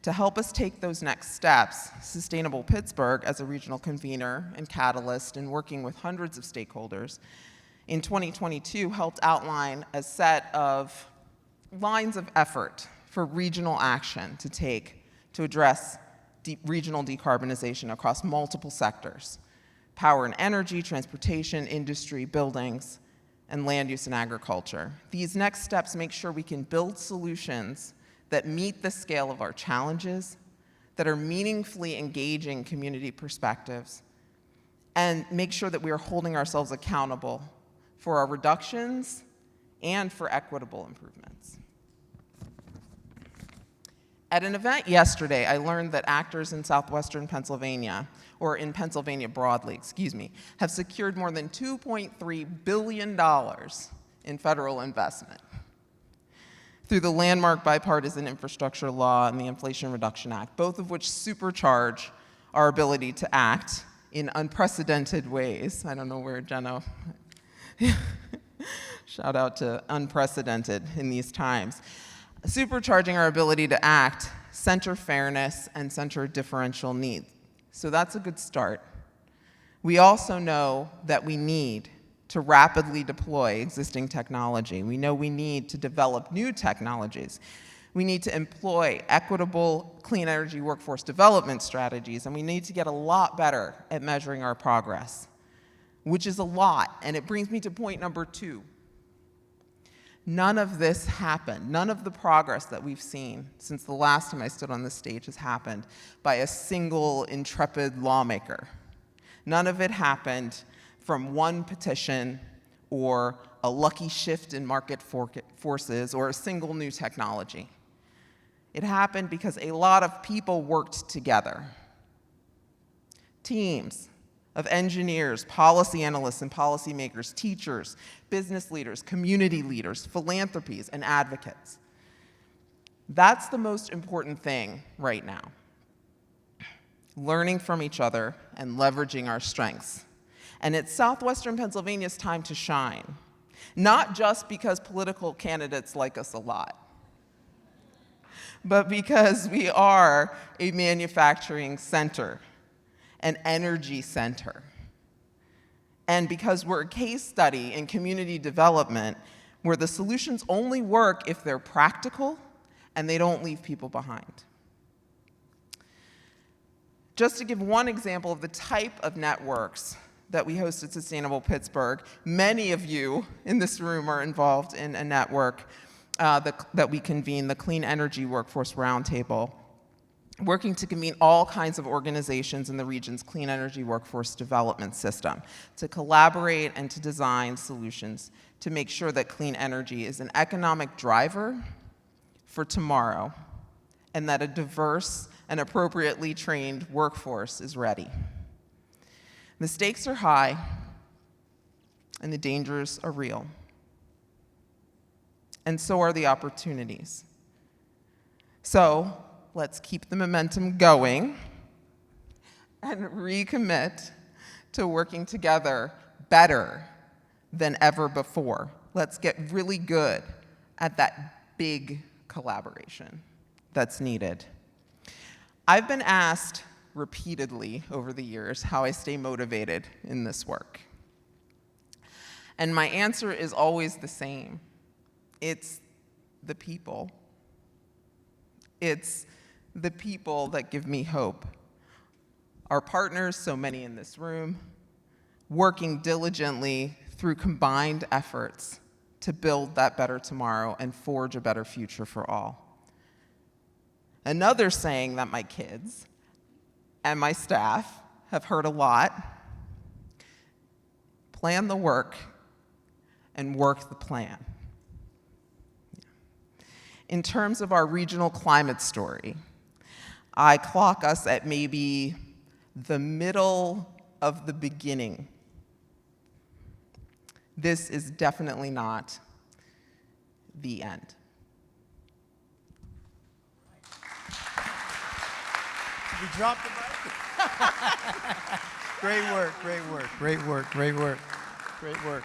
To help us take those next steps, Sustainable Pittsburgh, as a regional convener and catalyst in working with hundreds of stakeholders, in 2022 helped outline a set of lines of effort for regional action to take to address regional decarbonization across multiple sectors: power and energy, transportation, industry, buildings, and land use and agriculture. These next steps make sure we can build solutions that meet the scale of our challenges, that are meaningfully engaging community perspectives, and make sure that we are holding ourselves accountable for our reductions and for equitable improvements. At an event yesterday, I learned that actors in southwestern Pennsylvania, or in Pennsylvania broadly, have secured more than $2.3 billion in federal investment through the landmark bipartisan infrastructure law and the Inflation Reduction Act, both of which supercharge our ability to act in unprecedented ways. I don't know where Jenna, shout out to unprecedented in these times. Supercharging our ability to act, center fairness, and center differential needs. So that's a good start. We also know that we need to rapidly deploy existing technology. We know we need to develop new technologies. We need to employ equitable clean energy workforce development strategies, and we need to get a lot better at measuring our progress, which is a lot. And it brings me to point number 2. None of this happened. None of the progress that we've seen since the last time I stood on this stage has happened by a single intrepid lawmaker. None of it happened from one petition or a lucky shift in market forces or a single new technology. It happened because a lot of people worked together. Teams of engineers, policy analysts and policymakers, teachers, business leaders, community leaders, philanthropies, and advocates. That's the most important thing right now. Learning from each other and leveraging our strengths. And it's Southwestern Pennsylvania's time to shine, not just because political candidates like us a lot, but because we are a manufacturing center, an energy center, and because we're a case study in community development where the solutions only work if they're practical and they don't leave people behind. Just to give one example of the type of networks that we host at Sustainable Pittsburgh, many of you in this room are involved in a network that we convene, the Clean Energy Workforce Roundtable, working to convene all kinds of organizations in the region's clean energy workforce development system to collaborate and to design solutions to make sure that clean energy is an economic driver for tomorrow and that a diverse and appropriately trained workforce is ready. The stakes are high and the dangers are real. And so are the opportunities. So let's keep the momentum going and recommit to working together better than ever before. Let's get really good at that big collaboration that's needed. I've been asked repeatedly over the years how I stay motivated in this work. And my answer is always the same. It's the people. It's the people that give me hope. Our partners, so many in this room, working diligently through combined efforts to build that better tomorrow and forge a better future for all. Another saying that my kids and my staff have heard a lot: plan the work and work the plan. In terms of our regional climate story, I clock us at maybe the middle of the beginning. This is definitely not the end. We dropped the mic. Great work, great work, great work, great work, great work.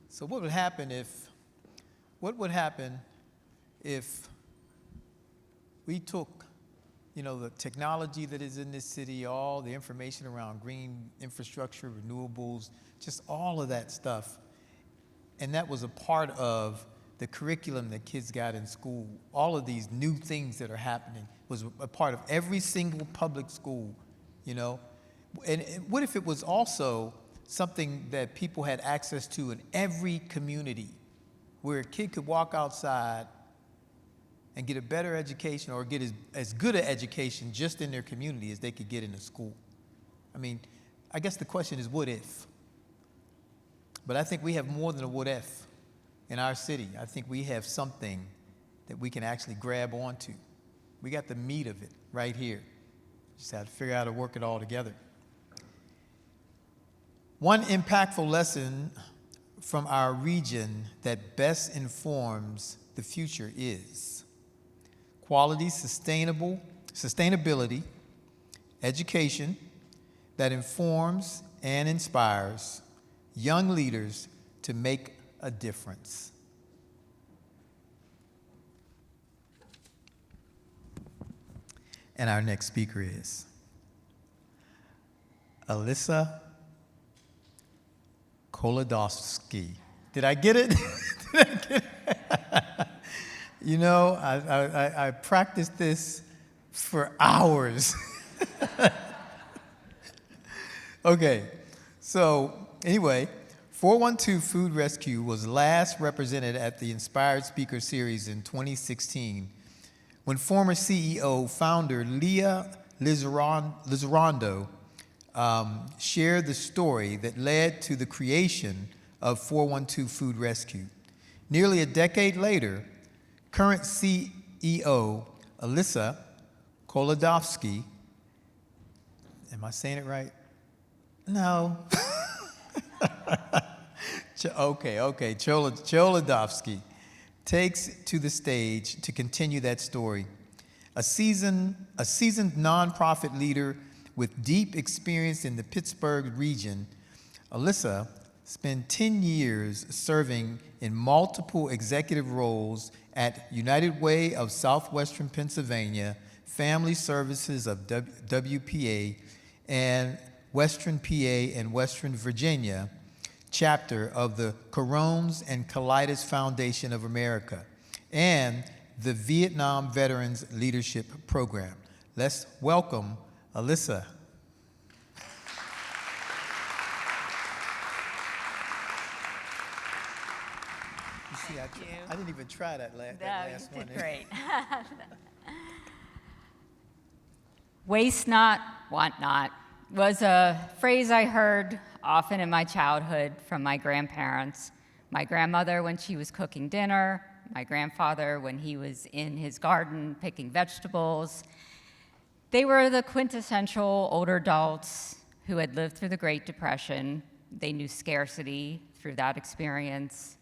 So what would happen if we took, the technology that is in this city, all the information around green infrastructure, renewables, just all of that stuff, and that was a part of the curriculum that kids got in school. All of these new things that are happening was a part of every single public school, And what if it was also something that people had access to in every community, where a kid could walk outside and get a better education or get as good an education just in their community as they could get in a school? I guess the question is, what if? But I think we have more than a what if in our city. I think we have something that we can actually grab onto. We got the meat of it right here. Just have to figure out how to work it all together. One impactful lesson from our region that best informs the future is quality, sustainability, education that informs and inspires young leaders to make a difference. And our next speaker is Alyssa Kolodowski. Did I get it? You know, I practiced this for hours. Okay, so anyway, 412 Food Rescue was last represented at the Inspired Speaker Series in 2016 when former CEO founder Leah Lizarondo shared the story that led to the creation of 412 Food Rescue. Nearly a decade later, current CEO Alyssa Kolodowski, am I saying it right? No. Okay, Cholodowski takes to the stage to continue that story. A seasoned nonprofit leader with deep experience in the Pittsburgh region, Alyssa spent 10 years serving in multiple executive roles at United Way of Southwestern Pennsylvania, Family Services of WPA, and Western PA and Western Virginia chapter of the Crohn's and Colitis Foundation of America and the Vietnam Veterans Leadership Program. Let's welcome Alyssa. You see, I didn't even try that last one. You did great. Waste not, want not was a phrase I heard often in my childhood from my grandparents. My grandmother when she was cooking dinner, my grandfather when he was in his garden picking vegetables. They were the quintessential older adults who had lived through the Great Depression. They knew scarcity through that experience,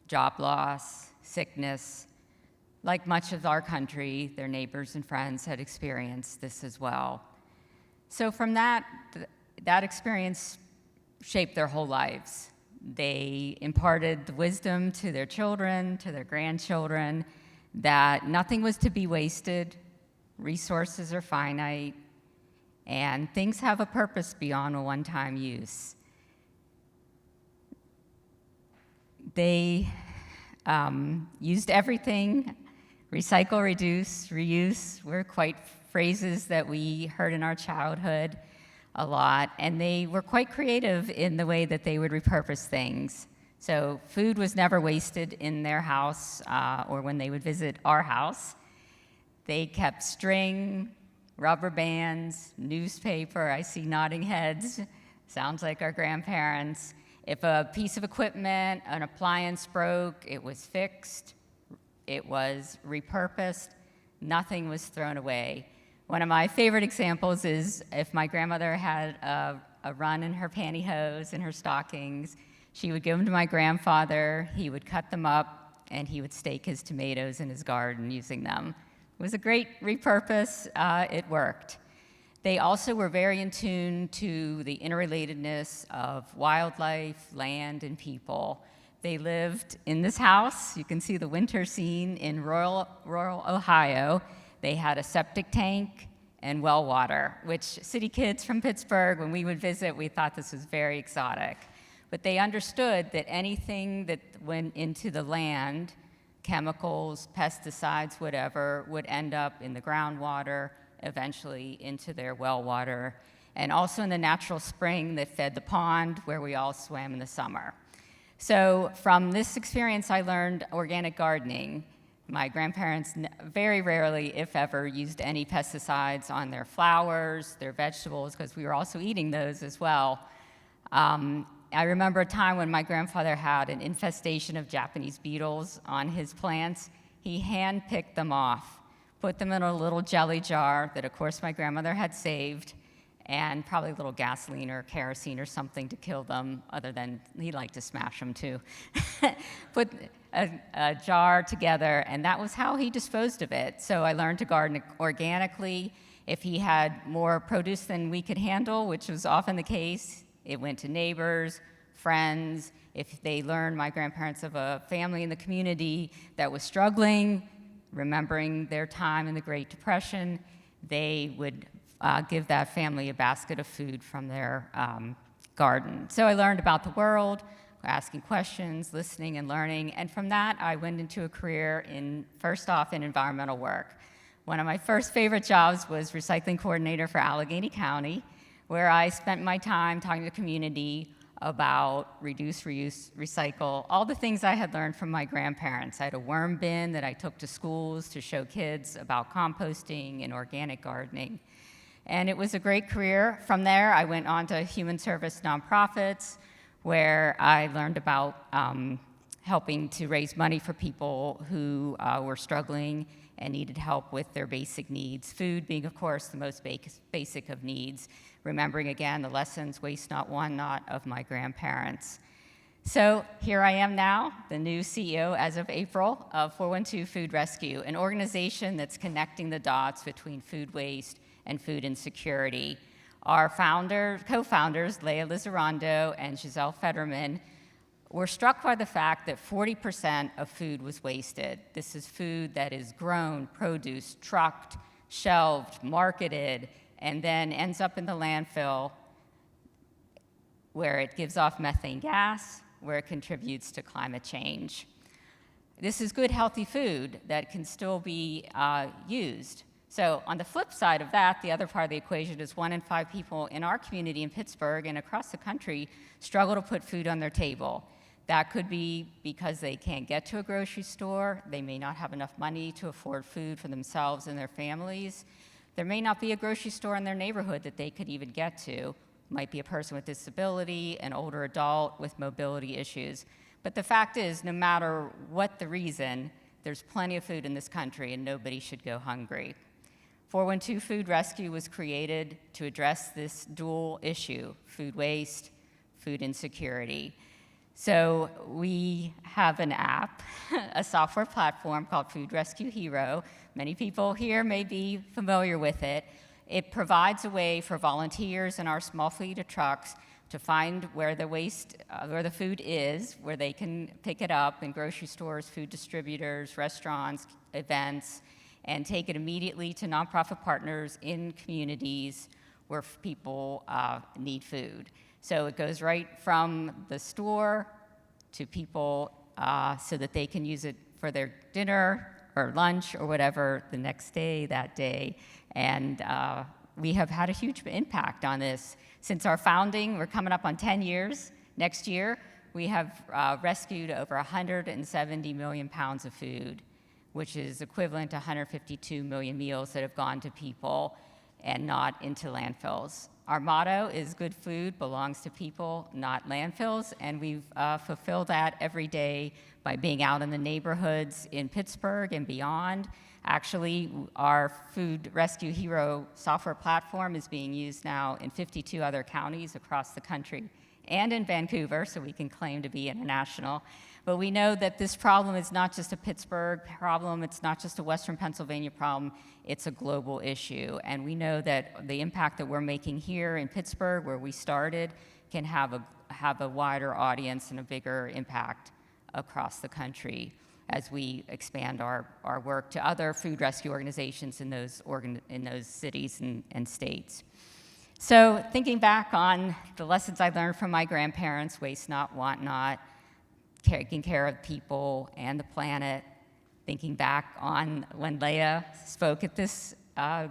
job loss, sickness. Like much of our country, their neighbors and friends had experienced this as well. So from that experience shaped their whole lives. They imparted the wisdom to their children, to their grandchildren, that nothing was to be wasted, resources are finite, and things have a purpose beyond a one-time use. They used everything. Recycle, reduce, reuse were quite phrases that we heard in our childhood a lot, and they were quite creative in the way that they would repurpose things. So food was never wasted in their house or when they would visit our house. They kept string, rubber bands, newspaper. I see nodding heads. Sounds like our grandparents. If a piece of equipment, an appliance broke, it was fixed, it was repurposed, nothing was thrown away. One of my favorite examples is if my grandmother had a run in her pantyhose and her stockings, she would give them to my grandfather, he would cut them up, and he would stake his tomatoes in his garden using them. It was a great repurpose, it worked. They also were very in tune to the interrelatedness of wildlife, land, and people. They lived in this house. You can see the winter scene in rural Ohio. They had a septic tank and well water, which city kids from Pittsburgh, when we would visit, we thought this was very exotic. But they understood that anything that went into the land, chemicals, pesticides, whatever, would end up in the groundwater, eventually into their well water, and also in the natural spring that fed the pond where we all swam in the summer. So from this experience, I learned organic gardening. My grandparents very rarely, if ever, used any pesticides on their flowers, their vegetables, because we were also eating those as well. I remember a time when my grandfather had an infestation of Japanese beetles on his plants. He hand-picked them off, put them in a little jelly jar that, of course, my grandmother had saved, and probably a little gasoline or kerosene or something to kill them, other than he liked to smash them too. Put a jar together, and that was how he disposed of it. So I learned to garden organically. If he had more produce than we could handle, which was often the case, it went to neighbors, friends. If they learned, my grandparents, of a family in the community that was struggling, remembering their time in the Great Depression, they would give that family a basket of food from their garden. So I learned about the world, asking questions, listening and learning, and from that I went into a career first off in environmental work. One of my first favorite jobs was recycling coordinator for Allegheny County, where I spent my time talking to the community about reduce, reuse, recycle, all the things I had learned from my grandparents. I had a worm bin that I took to schools to show kids about composting and organic gardening. And it was a great career. From there, I went on to human service nonprofits, where I learned about helping to raise money for people who were struggling and needed help with their basic needs, food being, of course, the most basic of needs, remembering again the lessons, waste not, want not, of my grandparents. So here I am now, the new CEO as of April of 412 Food Rescue, an organization that's connecting the dots between food waste and food insecurity. Our co-founders, Leah Lizarrando and Giselle Federman, were struck by the fact that 40% of food was wasted. This is food that is grown, produced, trucked, shelved, marketed, and then ends up in the landfill where it gives off methane gas, where it contributes to climate change. This is good, healthy food that can still be used. So on the flip side of that, the other part of the equation is 1 in 5 people in our community in Pittsburgh and across the country struggle to put food on their table. That could be because they can't get to a grocery store, they may not have enough money to afford food for themselves and their families. There may not be a grocery store in their neighborhood that they could even get to. Might be a person with disability, an older adult with mobility issues. But the fact is, no matter what the reason, there's plenty of food in this country and nobody should go hungry. 412 Food Rescue was created to address this dual issue, food waste, food insecurity. So we have an app, a software platform called Food Rescue Hero. Many people here may be familiar with it. It provides a way for volunteers in our small fleet of trucks to find where the where the food is, where they can pick it up in grocery stores, food distributors, restaurants, events, and take it immediately to nonprofit partners in communities where people need food. So it goes right from the store to people so that they can use it for their dinner or lunch or whatever the next day, that day. And we have had a huge impact on this. Since our founding, we're coming up on 10 years. Next year, we have rescued over 170 million pounds of food, which is equivalent to 152 million meals that have gone to people and not into landfills. Our motto is good food belongs to people, not landfills, and we've fulfilled that every day by being out in the neighborhoods in Pittsburgh and beyond. Actually, our Food Rescue Hero software platform is being used now in 52 other counties across the country and in Vancouver, so we can claim to be international. But we know that this problem is not just a Pittsburgh problem, it's not just a Western Pennsylvania problem, it's a global issue. And we know that the impact that we're making here in Pittsburgh, where we started, can have a wider audience and a bigger impact across the country as we expand our work to other food rescue organizations in those cities and states. So thinking back on the lessons I learned from my grandparents, waste not, want not, taking care of people and the planet, thinking back on when Leah spoke at this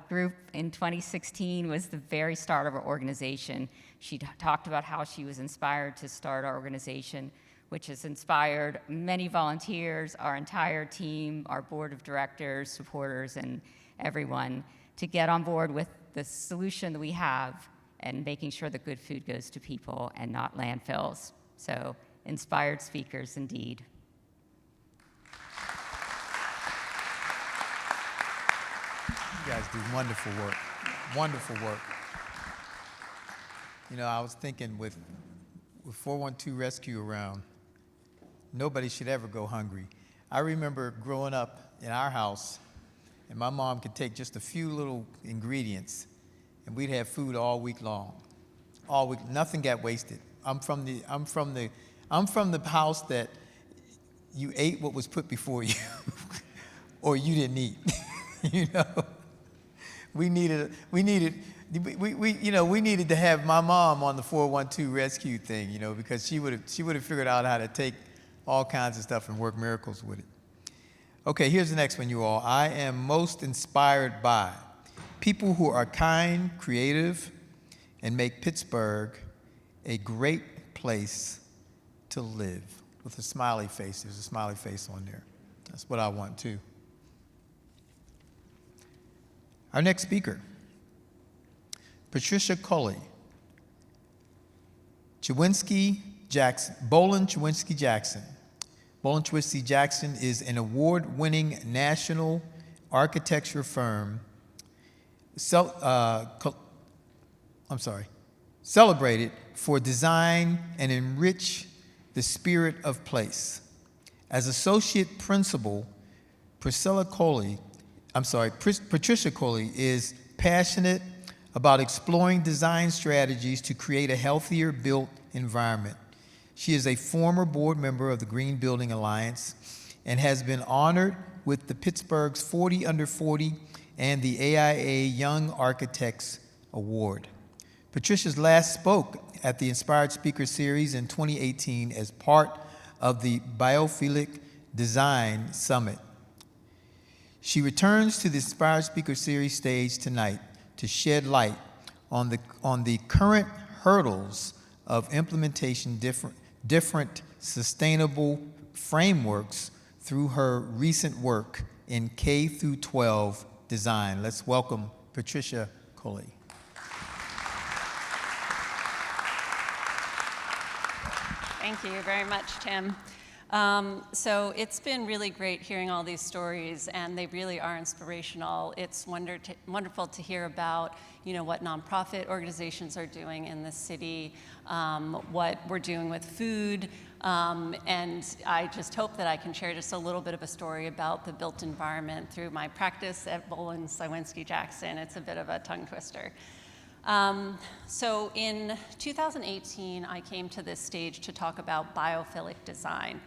group in 2016 was the very start of our organization. She talked about how she was inspired to start our organization, which has inspired many volunteers, our entire team, our board of directors, supporters, and everyone to get on board with the solution that we have and making sure that good food goes to people and not landfills. So, inspired speakers indeed. You guys do wonderful work, wonderful work. You know, I was thinking with 412 Rescue around, nobody should ever go hungry. I remember growing up in our house, and my mom could take just a few little ingredients, and we'd have food all week long. All week, nothing got wasted. I'm from the house that you ate what was put before you, or you didn't eat. You know, we needed we needed to have my mom on the 412 rescue thing, because she would have figured out how to take all kinds of stuff and work miracles with it. Okay, here's the next one, you all. I am most inspired by people who are kind, creative, and make Pittsburgh a great place to live. With a smiley face. There's a smiley face on there. That's what I want too. Our next speaker, Patricia Culley. Bolin Chewinski Jackson. Bolin Chewinski Jackson is an award-winning national architecture firm celebrated for design and enrich the spirit of place. As associate principal, Patricia Culley is passionate about exploring design strategies to create a healthier built environment. She is a former board member of the Green Building Alliance and has been honored with the Pittsburgh's 40 Under 40 and the AIA Young Architects Award. Patricia's last spoke at the Inspired Speaker Series in 2018 as part of the Biophilic Design Summit. She returns to the Inspired Speaker Series stage tonight to shed light on the current hurdles of implementation different sustainable frameworks through her recent work in K-12 design. Let's welcome Patricia Culley. Thank you very much, Tim. So it's been really great hearing all these stories, and they really are inspirational. It's wonderful to hear about, what nonprofit organizations are doing in the city, what we're doing with food, and I just hope that I can share just a little bit of a story about the built environment through my practice at Bolin Chewinski Jackson. It's a bit of a tongue twister. So in 2018, I came to this stage to talk about biophilic design.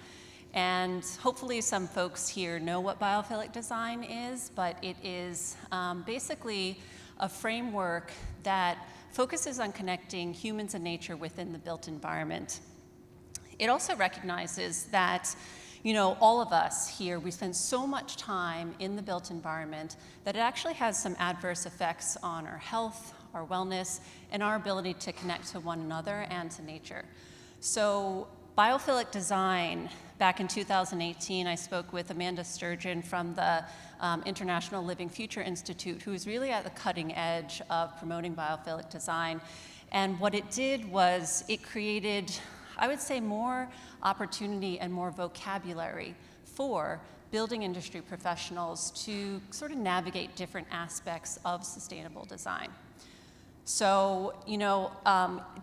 And hopefully some folks here know what biophilic design is, but it is basically a framework that focuses on connecting humans and nature within the built environment. It also recognizes that all of us here, we spend so much time in the built environment that it actually has some adverse effects on our health, our wellness, and our ability to connect to one another and to nature. So biophilic design, back in 2018, I spoke with Amanda Sturgeon from the International Living Future Institute, who is really at the cutting edge of promoting biophilic design. And what it did was it created, I would say, more opportunity and more vocabulary for building industry professionals to sort of navigate different aspects of sustainable design. So,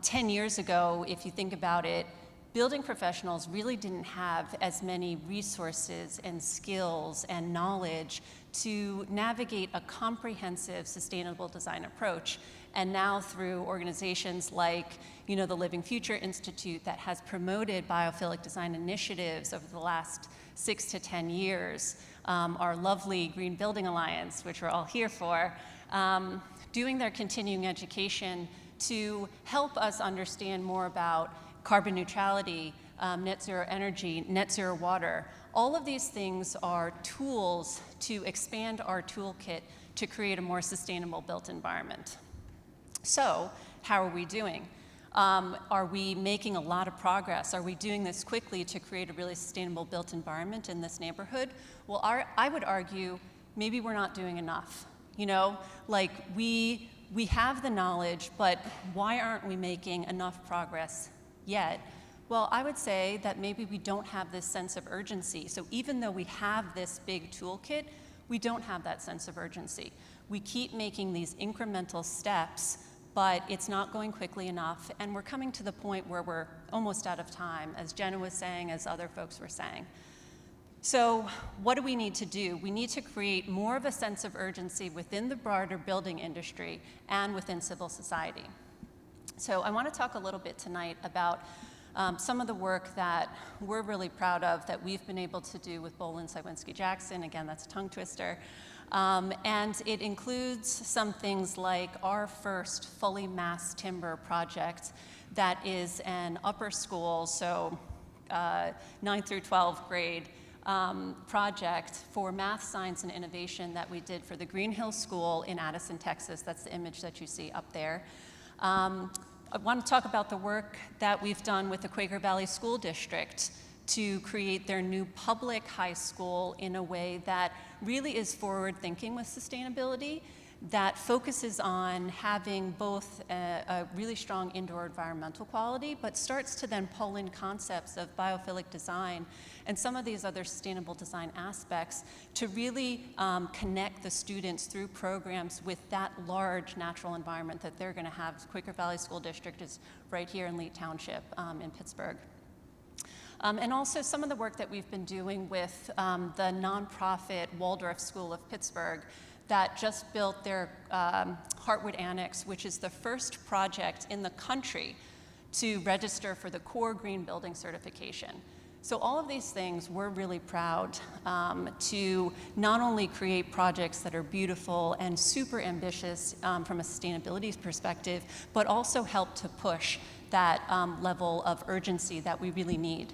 10 years ago, if you think about it, building professionals really didn't have as many resources and skills and knowledge to navigate a comprehensive sustainable design approach. And now through organizations like, the Living Future Institute that has promoted biophilic design initiatives over the last 6 to 10 years, our lovely Green Building Alliance, which we're all here for, doing their continuing education to help us understand more about carbon neutrality, net zero energy, net zero water. All of these things are tools to expand our toolkit to create a more sustainable built environment. So, how are we doing? Are we making a lot of progress? Are we doing this quickly to create a really sustainable built environment in this neighborhood? Well, I would argue maybe we're not doing enough. We have the knowledge, but why aren't we making enough progress yet? Well, I would say that maybe we don't have this sense of urgency. So even though we have this big toolkit, we don't have that sense of urgency. We keep making these incremental steps, but it's not going quickly enough, and we're coming to the point where we're almost out of time, as Jenna was saying, as other folks were saying. So what do we need to do? We need to create more of a sense of urgency within the broader building industry and within civil society. So I want to talk a little bit tonight about some of the work that we're really proud of that we've been able to do with Bolin Chewinski Jackson. Again, that's a tongue twister. And it includes some things like our first fully mass timber project that is an upper school, so 9th through 12th grade project for math, science, and innovation that we did for the Green Hills School in Addison, Texas. That's the image that you see up there. I want to talk about the work that we've done with the Quaker Valley School District to create their new public high school in a way that really is forward-thinking with sustainability, that focuses on having both a really strong indoor environmental quality, but starts to then pull in concepts of biophilic design and some of these other sustainable design aspects to really connect the students through programs with that large natural environment that they're going to have. Quaker Valley School District is right here in Lee Township in Pittsburgh. And also some of the work that we've been doing with the nonprofit Waldorf School of Pittsburgh that just built their Heartwood Annex, which is the first project in the country to register for the core green building certification. So all of these things, we're really proud to not only create projects that are beautiful and super ambitious from a sustainability perspective, but also help to push that level of urgency that we really need.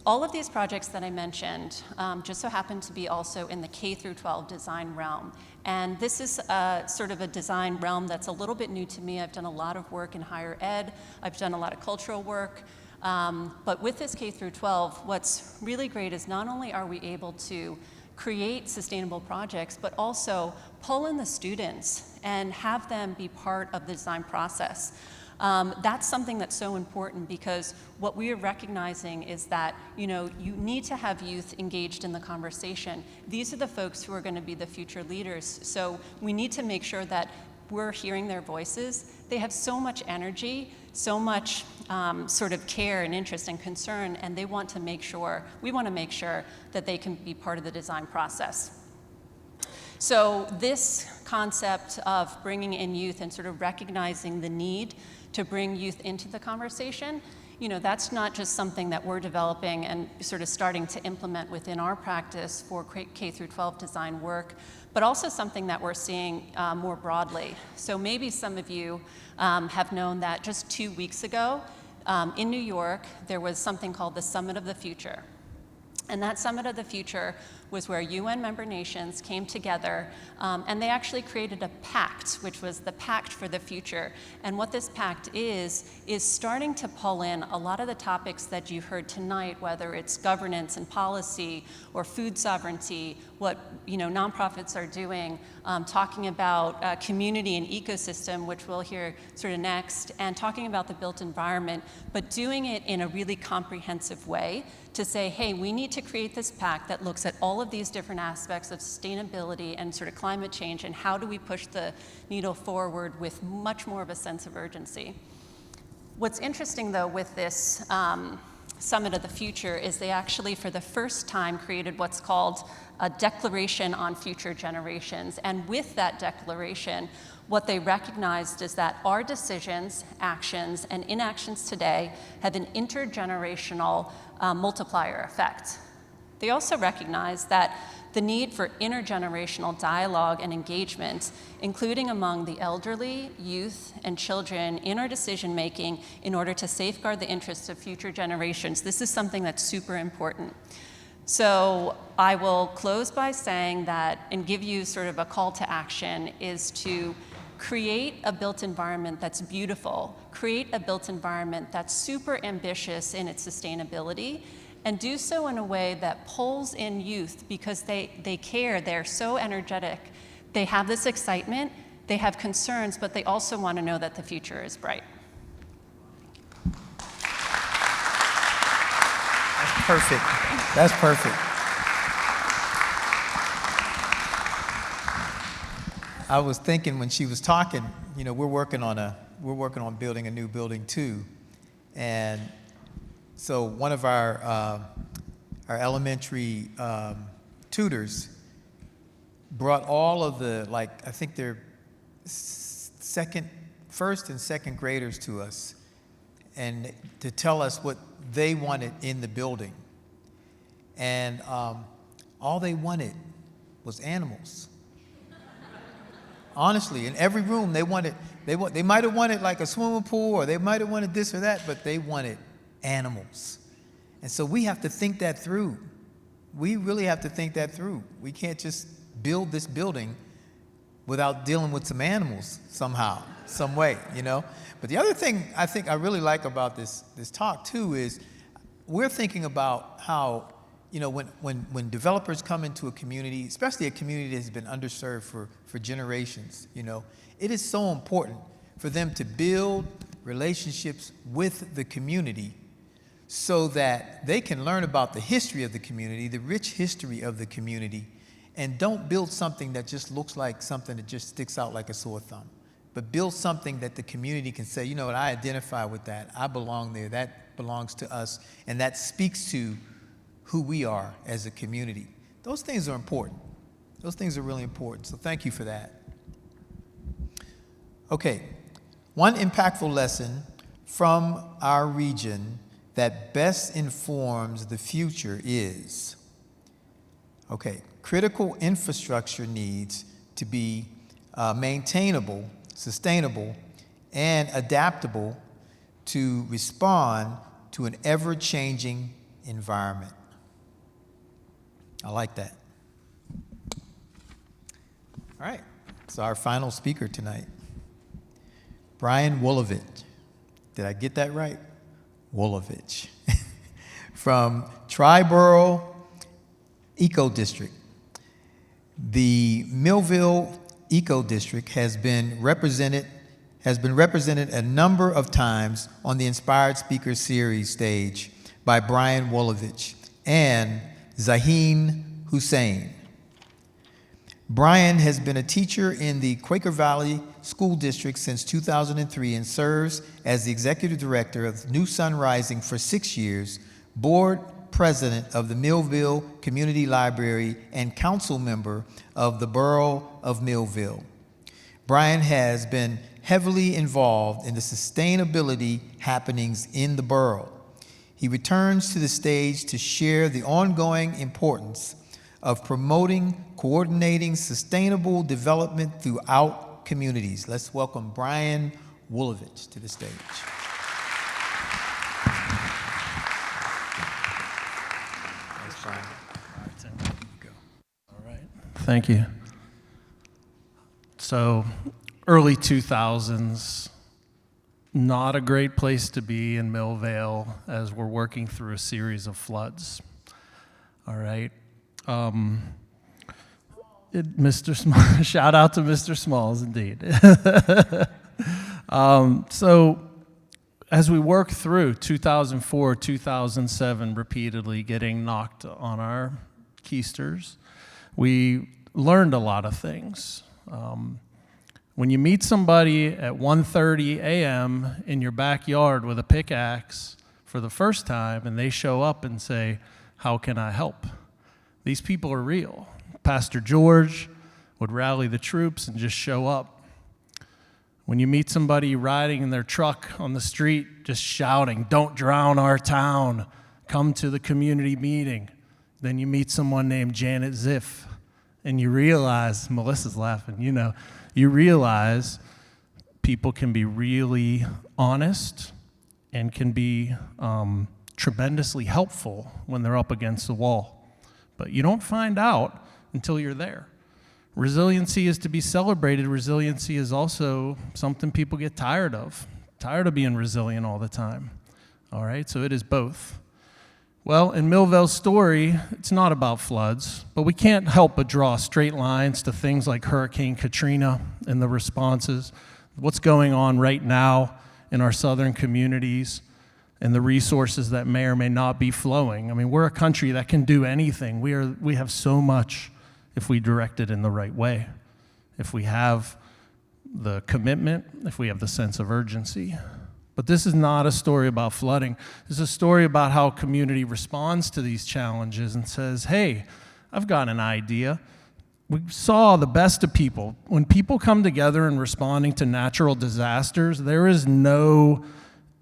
All of these projects that I mentioned just so happen to be also in the K through 12 design realm. And this is sort of a design realm that's a little bit new to me. I've done a lot of work in higher ed. I've done a lot of cultural work. But with this K through 12, what's really great is not only are we able to create sustainable projects, but also pull in the students and have them be part of the design process. That's something that's so important because what we are recognizing is that, you need to have youth engaged in the conversation. These are the folks who are going to be the future leaders. So we need to make sure that we're hearing their voices. They have so much energy, so much sort of care and interest and concern, and we want to make sure that they can be part of the design process. So this concept of bringing in youth and sort of recognizing the need to bring youth into the conversation, that's not just something that we're developing and sort of starting to implement within our practice for K through 12 design work, but also something that we're seeing more broadly. So maybe some of you have known that just 2 weeks ago in New York, there was something called the Summit of the Future. And that Summit of the Future was where UN member nations came together and they actually created a pact, which was the Pact for the Future. And what this pact is starting to pull in a lot of the topics that you heard tonight, whether it's governance and policy or food sovereignty, what nonprofits are doing, talking about community and ecosystem, which we'll hear sort of next, and talking about the built environment, but doing it in a really comprehensive way to say, hey, we need to create this pact that looks at all of these different aspects of sustainability and sort of climate change, and how do we push the needle forward with much more of a sense of urgency. What's interesting, though, with this Summit of the Future is they actually, for the first time, created what's called a Declaration on Future Generations. And with that declaration, what they recognized is that our decisions, actions, and inactions today have an intergenerational multiplier effect. They also recognize that the need for intergenerational dialogue and engagement, including among the elderly, youth, and children in our decision making in order to safeguard the interests of future generations. This is something that's super important. So I will close by saying that, and give you sort of a call to action, is to create a built environment that's beautiful, create a built environment that's super ambitious in its sustainability, and do so in a way that pulls in youth because they care, they're so energetic, they have this excitement, they have concerns, but they also want to know that the future is bright. That's perfect. That's perfect. I was thinking when she was talking, we're working on building a new building too, and so one of our elementary tutors brought all of the, I think they're first and second graders to us, and to tell us what they wanted in the building. And all they wanted was animals. Honestly, in every room they might have wanted like a swimming pool, or they might have wanted this or that, but they wanted animals. And so we have to think that through. We really have to think that through. We can't just build this building without dealing with some animals somehow, some way, you know? But the other thing I think I really like about this talk too is we're thinking about how, you know, when developers come into a community, especially a community that has been underserved for generations, you know, it is so important for them to build relationships with the community so that they can learn about the history of the community, the rich history of the community, and don't build something that just looks like something that just sticks out like a sore thumb, but build something that the community can say, you know what, I identify with that, I belong there, that belongs to us, and that speaks to who we are as a community. Those things are important. Those things are really important, so thank you for that. Okay, one impactful lesson from our region that best informs the future is, okay, critical infrastructure needs to be maintainable, sustainable, and adaptable to respond to an ever-changing environment. I like that. All right, so our final speaker tonight, Brian Wolovich. Did I get that right? Wolovich. From Triborough Eco District. The Millville Eco District has been represented a number of times on the Inspired Speaker Series stage by Brian Wolovich and Zaheen Hussein. Brian has been a teacher in the Quaker Valley School District since 2003 and serves as the executive director of New Sun Rising for 6 years, board president of the Millville Community Library, and council member of the Borough of Millville. Brian has been heavily involved in the sustainability happenings in the borough. He returns to the stage to share the ongoing importance of promoting, coordinating sustainable development throughout communities. Let's welcome Brian Wolovich to the stage. Thanks, Brian. All right, Tim. Go. All right. Thank you. So, early 2000s, not a great place to be in Millvale as we're working through a series of floods. All right. Shout out to Mr. Smalls, indeed. So as we work through 2004, 2007, repeatedly getting knocked on our keisters, we learned a lot of things. When you meet somebody at 1:30 a.m. in your backyard with a pickaxe for the first time and they show up and say, "How can I help?" These people are real. Pastor George would rally the troops and just show up. When you meet somebody riding in their truck on the street, just shouting, "Don't drown our town, come to the community meeting." Then you meet someone named Janet Ziff, and you realize, Melissa's laughing, you realize people can be really honest and can be tremendously helpful when they're up against the wall. But you don't find out until you're there. Resiliency is to be celebrated. Resiliency is also something people get tired of being resilient all the time. All right, so it is both. Well, in Millvale's story, it's not about floods, but we can't help but draw straight lines to things like Hurricane Katrina and the responses, what's going on right now in our southern communities, and the resources that may or may not be flowing. I mean, we're a country that can do anything. We have so much if we direct it in the right way, if we have the commitment, if we have the sense of urgency. But this is not a story about flooding. This is a story about how a community responds to these challenges and says, "Hey, I've got an idea." We saw the best of people. When people come together in responding to natural disasters, there is no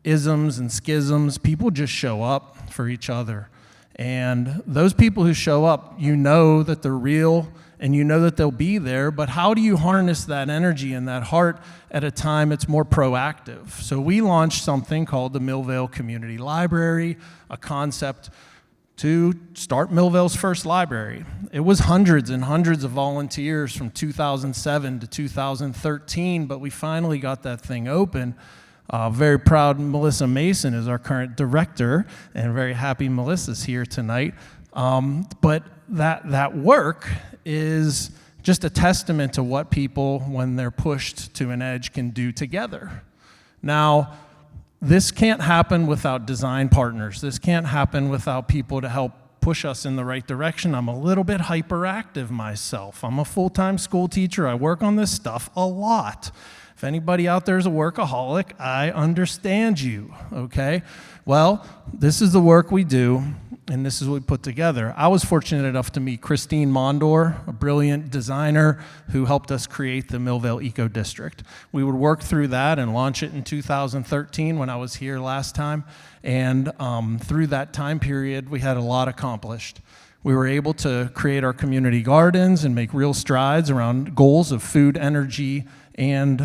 isms and schisms. People just show up for each other. And those people who show up, you know that they're real and you know that they'll be there, but how do you harness that energy and that heart at a time it's more proactive? So we launched something called the Millvale Community Library, a concept to start Millvale's first library. It was hundreds and hundreds of volunteers from 2007 to 2013, but we finally got that thing open. Very proud Melissa Mason is our current director, and very happy Melissa's here tonight. But that work is just a testament to what people, when they're pushed to an edge, can do together. Now, this can't happen without design partners. This can't happen without people to help push us in the right direction. I'm a little bit hyperactive myself. I'm a full-time school teacher. I work on this stuff a lot. If anybody out there is a workaholic, I understand you, okay? Well, this is the work we do, and this is what we put together. I was fortunate enough to meet Christine Mondor, a brilliant designer who helped us create the Millvale Eco District. We would work through that and launch it in 2013 when I was here last time, and through that time period, we had a lot accomplished. We were able to create our community gardens and make real strides around goals of food, energy, and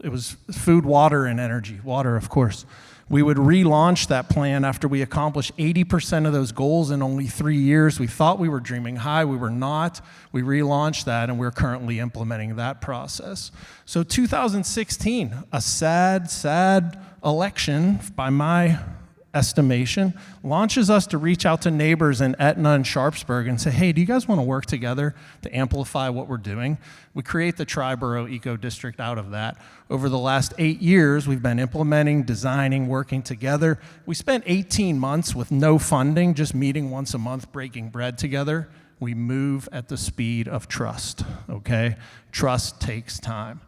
it was food, water, and energy. Water, of course. We would relaunch that plan after we accomplished 80% of those goals in only 3 years. We thought we were dreaming high. We were not. We relaunched that, and we're currently implementing that process. So 2016, a sad, sad election by my estimation, launches us to reach out to neighbors in Etna and Sharpsburg and say, hey, do you guys want to work together to amplify what we're doing? We create the Triborough Eco District out of that. Over the last 8 years, we've been implementing, designing, working together. We spent 18 months with no funding, just meeting once a month, breaking bread together. We move at the speed of trust, okay? Trust takes time.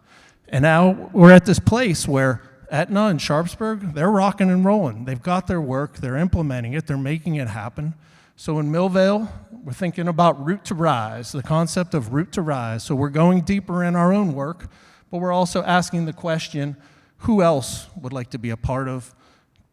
And now we're at this place where Etna and Sharpsburg, they're rocking and rolling. They've got their work, they're implementing it, they're making it happen. So in Millvale, we're thinking about root to rise, the concept of root to rise. So we're going deeper in our own work, but we're also asking the question, who else would like to be a part of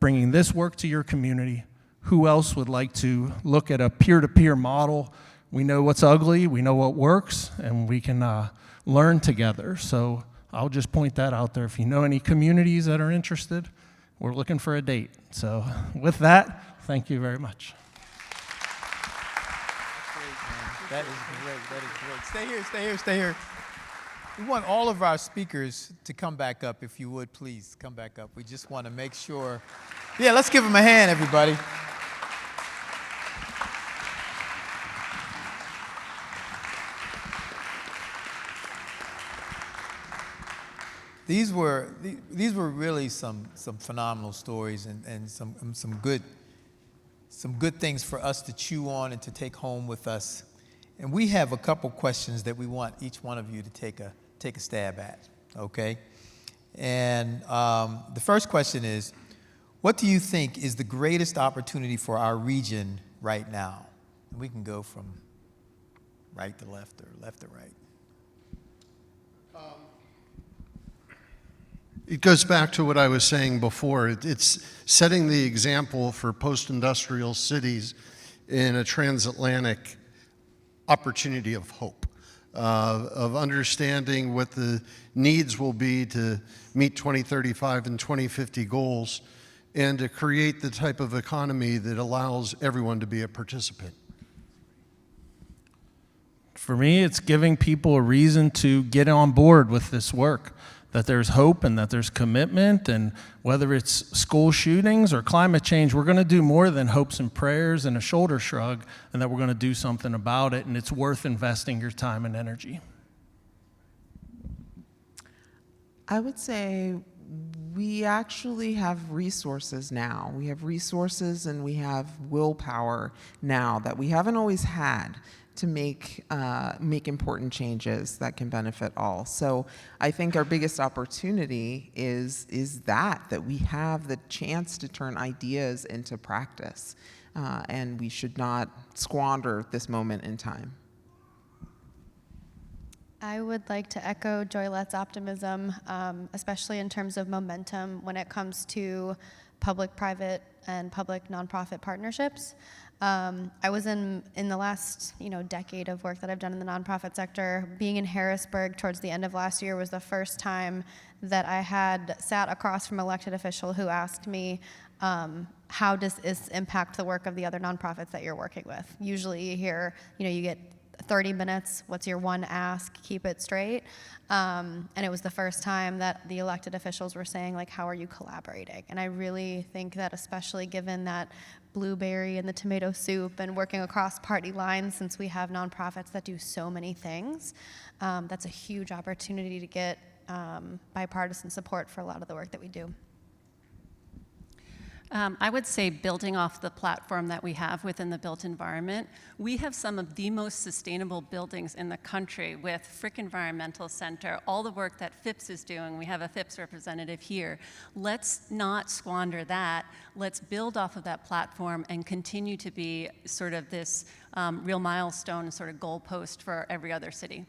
bringing this work to your community? Who else would like to look at a peer-to-peer model? We know what's ugly, we know what works, and we can learn together. So I'll just point that out there. If you know any communities that are interested, we're looking for a date. So with that, thank you very much. That is great. That is great. Stay here, stay here, stay here. We want all of our speakers to come back up, if you would, please come back up. We just want to make sure. Yeah, let's give them a hand, everybody. These were really some phenomenal stories and some good things for us to chew on and to take home with us. And we have a couple questions that we want each one of you to take a stab at, okay? And the first question is, what do you think is the greatest opportunity for our region right now? And we can go from right to left or left to right. It goes back to what I was saying before. It's setting the example for post-industrial cities in a transatlantic opportunity of hope, of understanding what the needs will be to meet 2035 and 2050 goals, and to create the type of economy that allows everyone to be a participant. For me, it's giving people a reason to get on board with this work, that there's hope and that there's commitment, and whether it's school shootings or climate change, we're going to do more than hopes and prayers and a shoulder shrug, and that we're going to do something about it, and it's worth investing your time and energy. I would say we actually have resources now. We have resources and we have willpower now that we haven't always had to make important changes that can benefit all. So I think our biggest opportunity is that we have the chance to turn ideas into practice, and we should not squander this moment in time. I would like to echo Joylette's optimism, especially in terms of momentum when it comes to public-private and public nonprofit partnerships. I was in the last decade of work that I've done in the nonprofit sector. Being in Harrisburg towards the end of last year was the first time that I had sat across from an elected official who asked me, how does this impact the work of the other nonprofits that you're working with? Usually you hear, you get 30 minutes, what's your one ask, keep it straight. And it was the first time that the elected officials were saying, like, how are you collaborating? And I really think that, especially given that blueberry and the tomato soup and working across party lines, since we have nonprofits that do so many things, that's a huge opportunity to get bipartisan support for a lot of the work that we do. I would say, building off the platform that we have within the built environment, we have some of the most sustainable buildings in the country with Frick Environmental Center, all the work that FIPS is doing. We have a FIPS representative here. Let's not squander that. Let's build off of that platform and continue to be sort of this real milestone, sort of goalpost for every other city.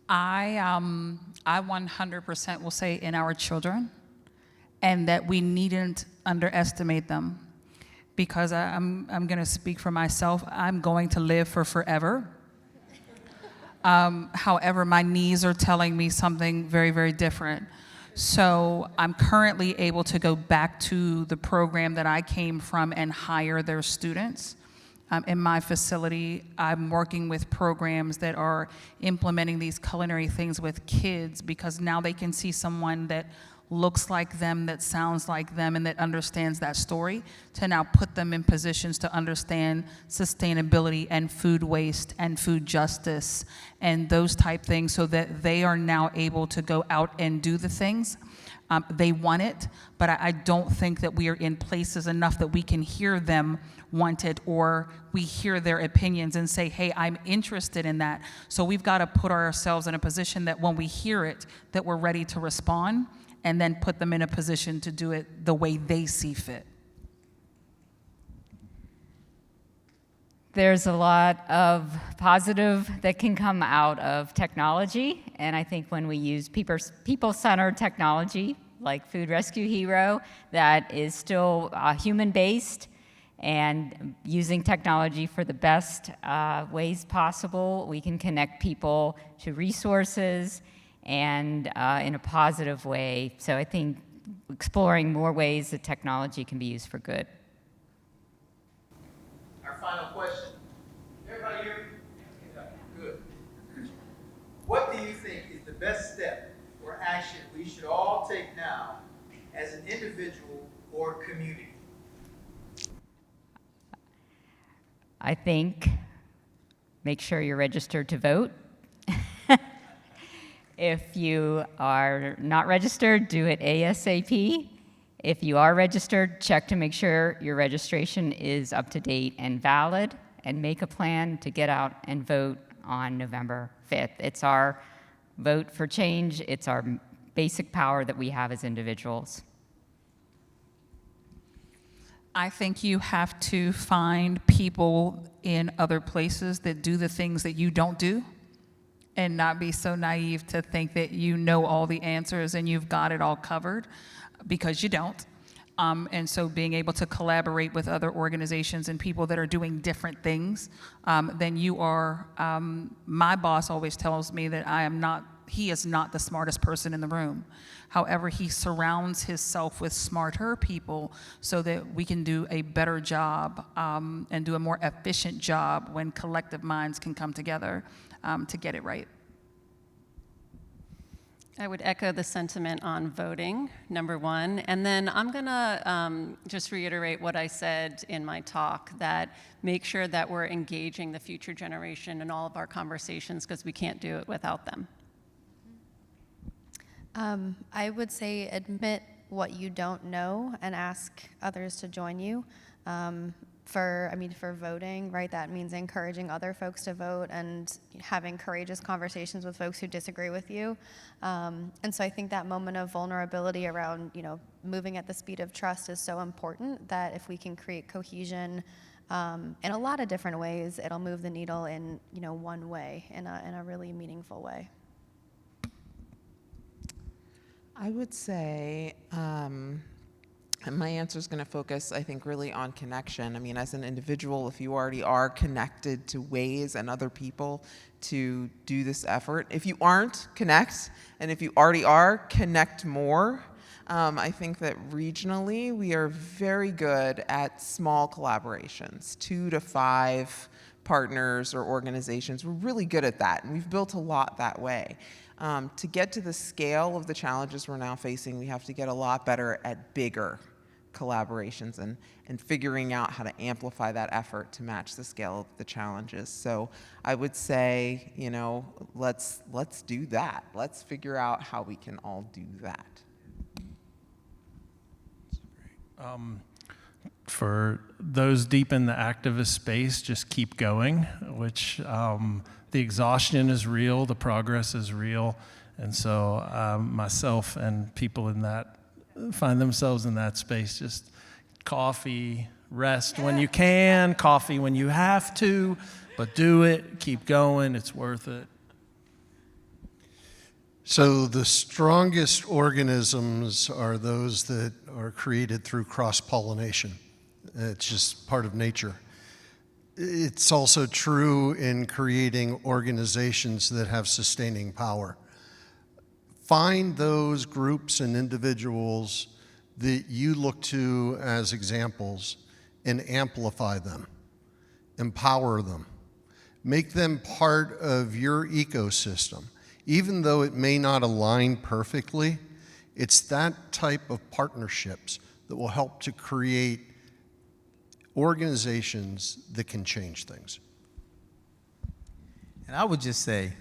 I 100% will say in our children, and that we needn't underestimate them, because I'm going to speak for myself. I'm going to live for forever. However, my knees are telling me something very, very different. So I'm currently able to go back to the program that I came from and hire their students. In my facility, I'm working with programs that are implementing these culinary things with kids, because now they can see someone that looks like them, that sounds like them, and that understands that story, to now put them in positions to understand sustainability and food waste and food justice and those type things, so that they are now able to go out and do the things. They want it, but I don't think that we are in places enough that we can hear them want it, or we hear their opinions and say, hey, I'm interested in that. So we've got to put ourselves in a position that when we hear it, that we're ready to respond, and then put them in a position to do it the way they see fit. There's a lot of positive that can come out of technology, and I think when we use people-centered technology, like Food Rescue Hero, that is still human-based, and using technology for the best ways possible, we can connect people to resources and in a positive way. So I think exploring more ways that technology can be used for good. Our final question. Everybody here? Good. What do you think is the best step or action we should all take now as an individual or community? I think make sure you're registered to vote. If you are not registered, do it ASAP. If you are registered, check to make sure your registration is up to date and valid, and make a plan to get out and vote on November 5th. It's our vote for change. It's our basic power that we have as individuals. I think you have to find people in other places that do the things that you don't do, and not be so naive to think that you know all the answers and you've got it all covered, because you don't. And so being able to collaborate with other organizations and people that are doing different things than you are. My boss always tells me that he is not the smartest person in the room. However, he surrounds himself with smarter people so that we can do a better job and do a more efficient job when collective minds can come together to get it right. I would echo the sentiment on voting, number one. And then I'm going to just reiterate what I said in my talk, that make sure that we're engaging the future generation in all of our conversations, because we can't do it without them. I would say admit what you don't know and ask others to join you. For voting, right, that means encouraging other folks to vote and having courageous conversations with folks who disagree with you. And so I think that moment of vulnerability around, moving at the speed of trust is so important, that if we can create cohesion in a lot of different ways, it'll move the needle in, one way, in a really meaningful way. I would say, and my answer is going to focus, I think, really on connection. I mean, as an individual, if you already are connected to ways and other people to do this effort, if you aren't, connect. And if you already are, connect more. I think that regionally, we are very good at small collaborations, 2 to 5 partners or organizations. We're really good at that, and we've built a lot that way. To get to the scale of the challenges we're now facing, we have to get a lot better at bigger collaborations and figuring out how to amplify that effort to match the scale of the challenges. So I would say, you know, let's do that. Let's figure out how we can all do that. For those deep in the activist space, just keep going, which the exhaustion is real, the progress is real. And so myself and people in that find themselves in that space, just coffee, rest when you can, coffee when you have to, but do it, keep going, it's worth it. So the strongest organisms are those that are created through cross-pollination. It's just part of nature. It's also true in creating organizations that have sustaining power. Find those groups and individuals that you look to as examples and amplify them, empower them, make them part of your ecosystem. Even though it may not align perfectly, it's that type of partnerships that will help to create organizations that can change things. And I would just say,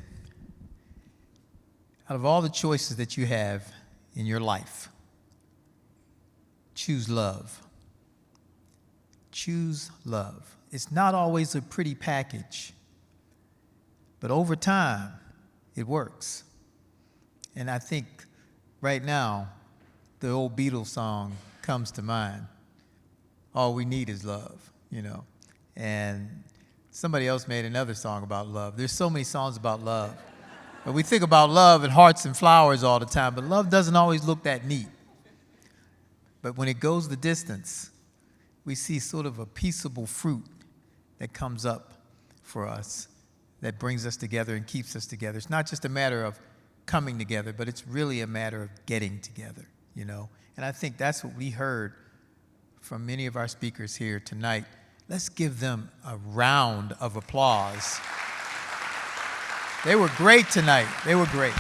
out of all the choices that you have in your life, choose love. Choose love. It's not always a pretty package, but over time, it works. And I think right now, the old Beatles song comes to mind. All we need is love, you know. And somebody else made another song about love. There's so many songs about love. But we think about love and hearts and flowers all the time, but love doesn't always look that neat. But when it goes the distance, we see sort of a peaceable fruit that comes up for us, that brings us together and keeps us together. It's not just a matter of coming together, but it's really a matter of getting together, you know. And I think that's what we heard from many of our speakers here tonight. Let's give them a round of applause. They were great tonight. They were great.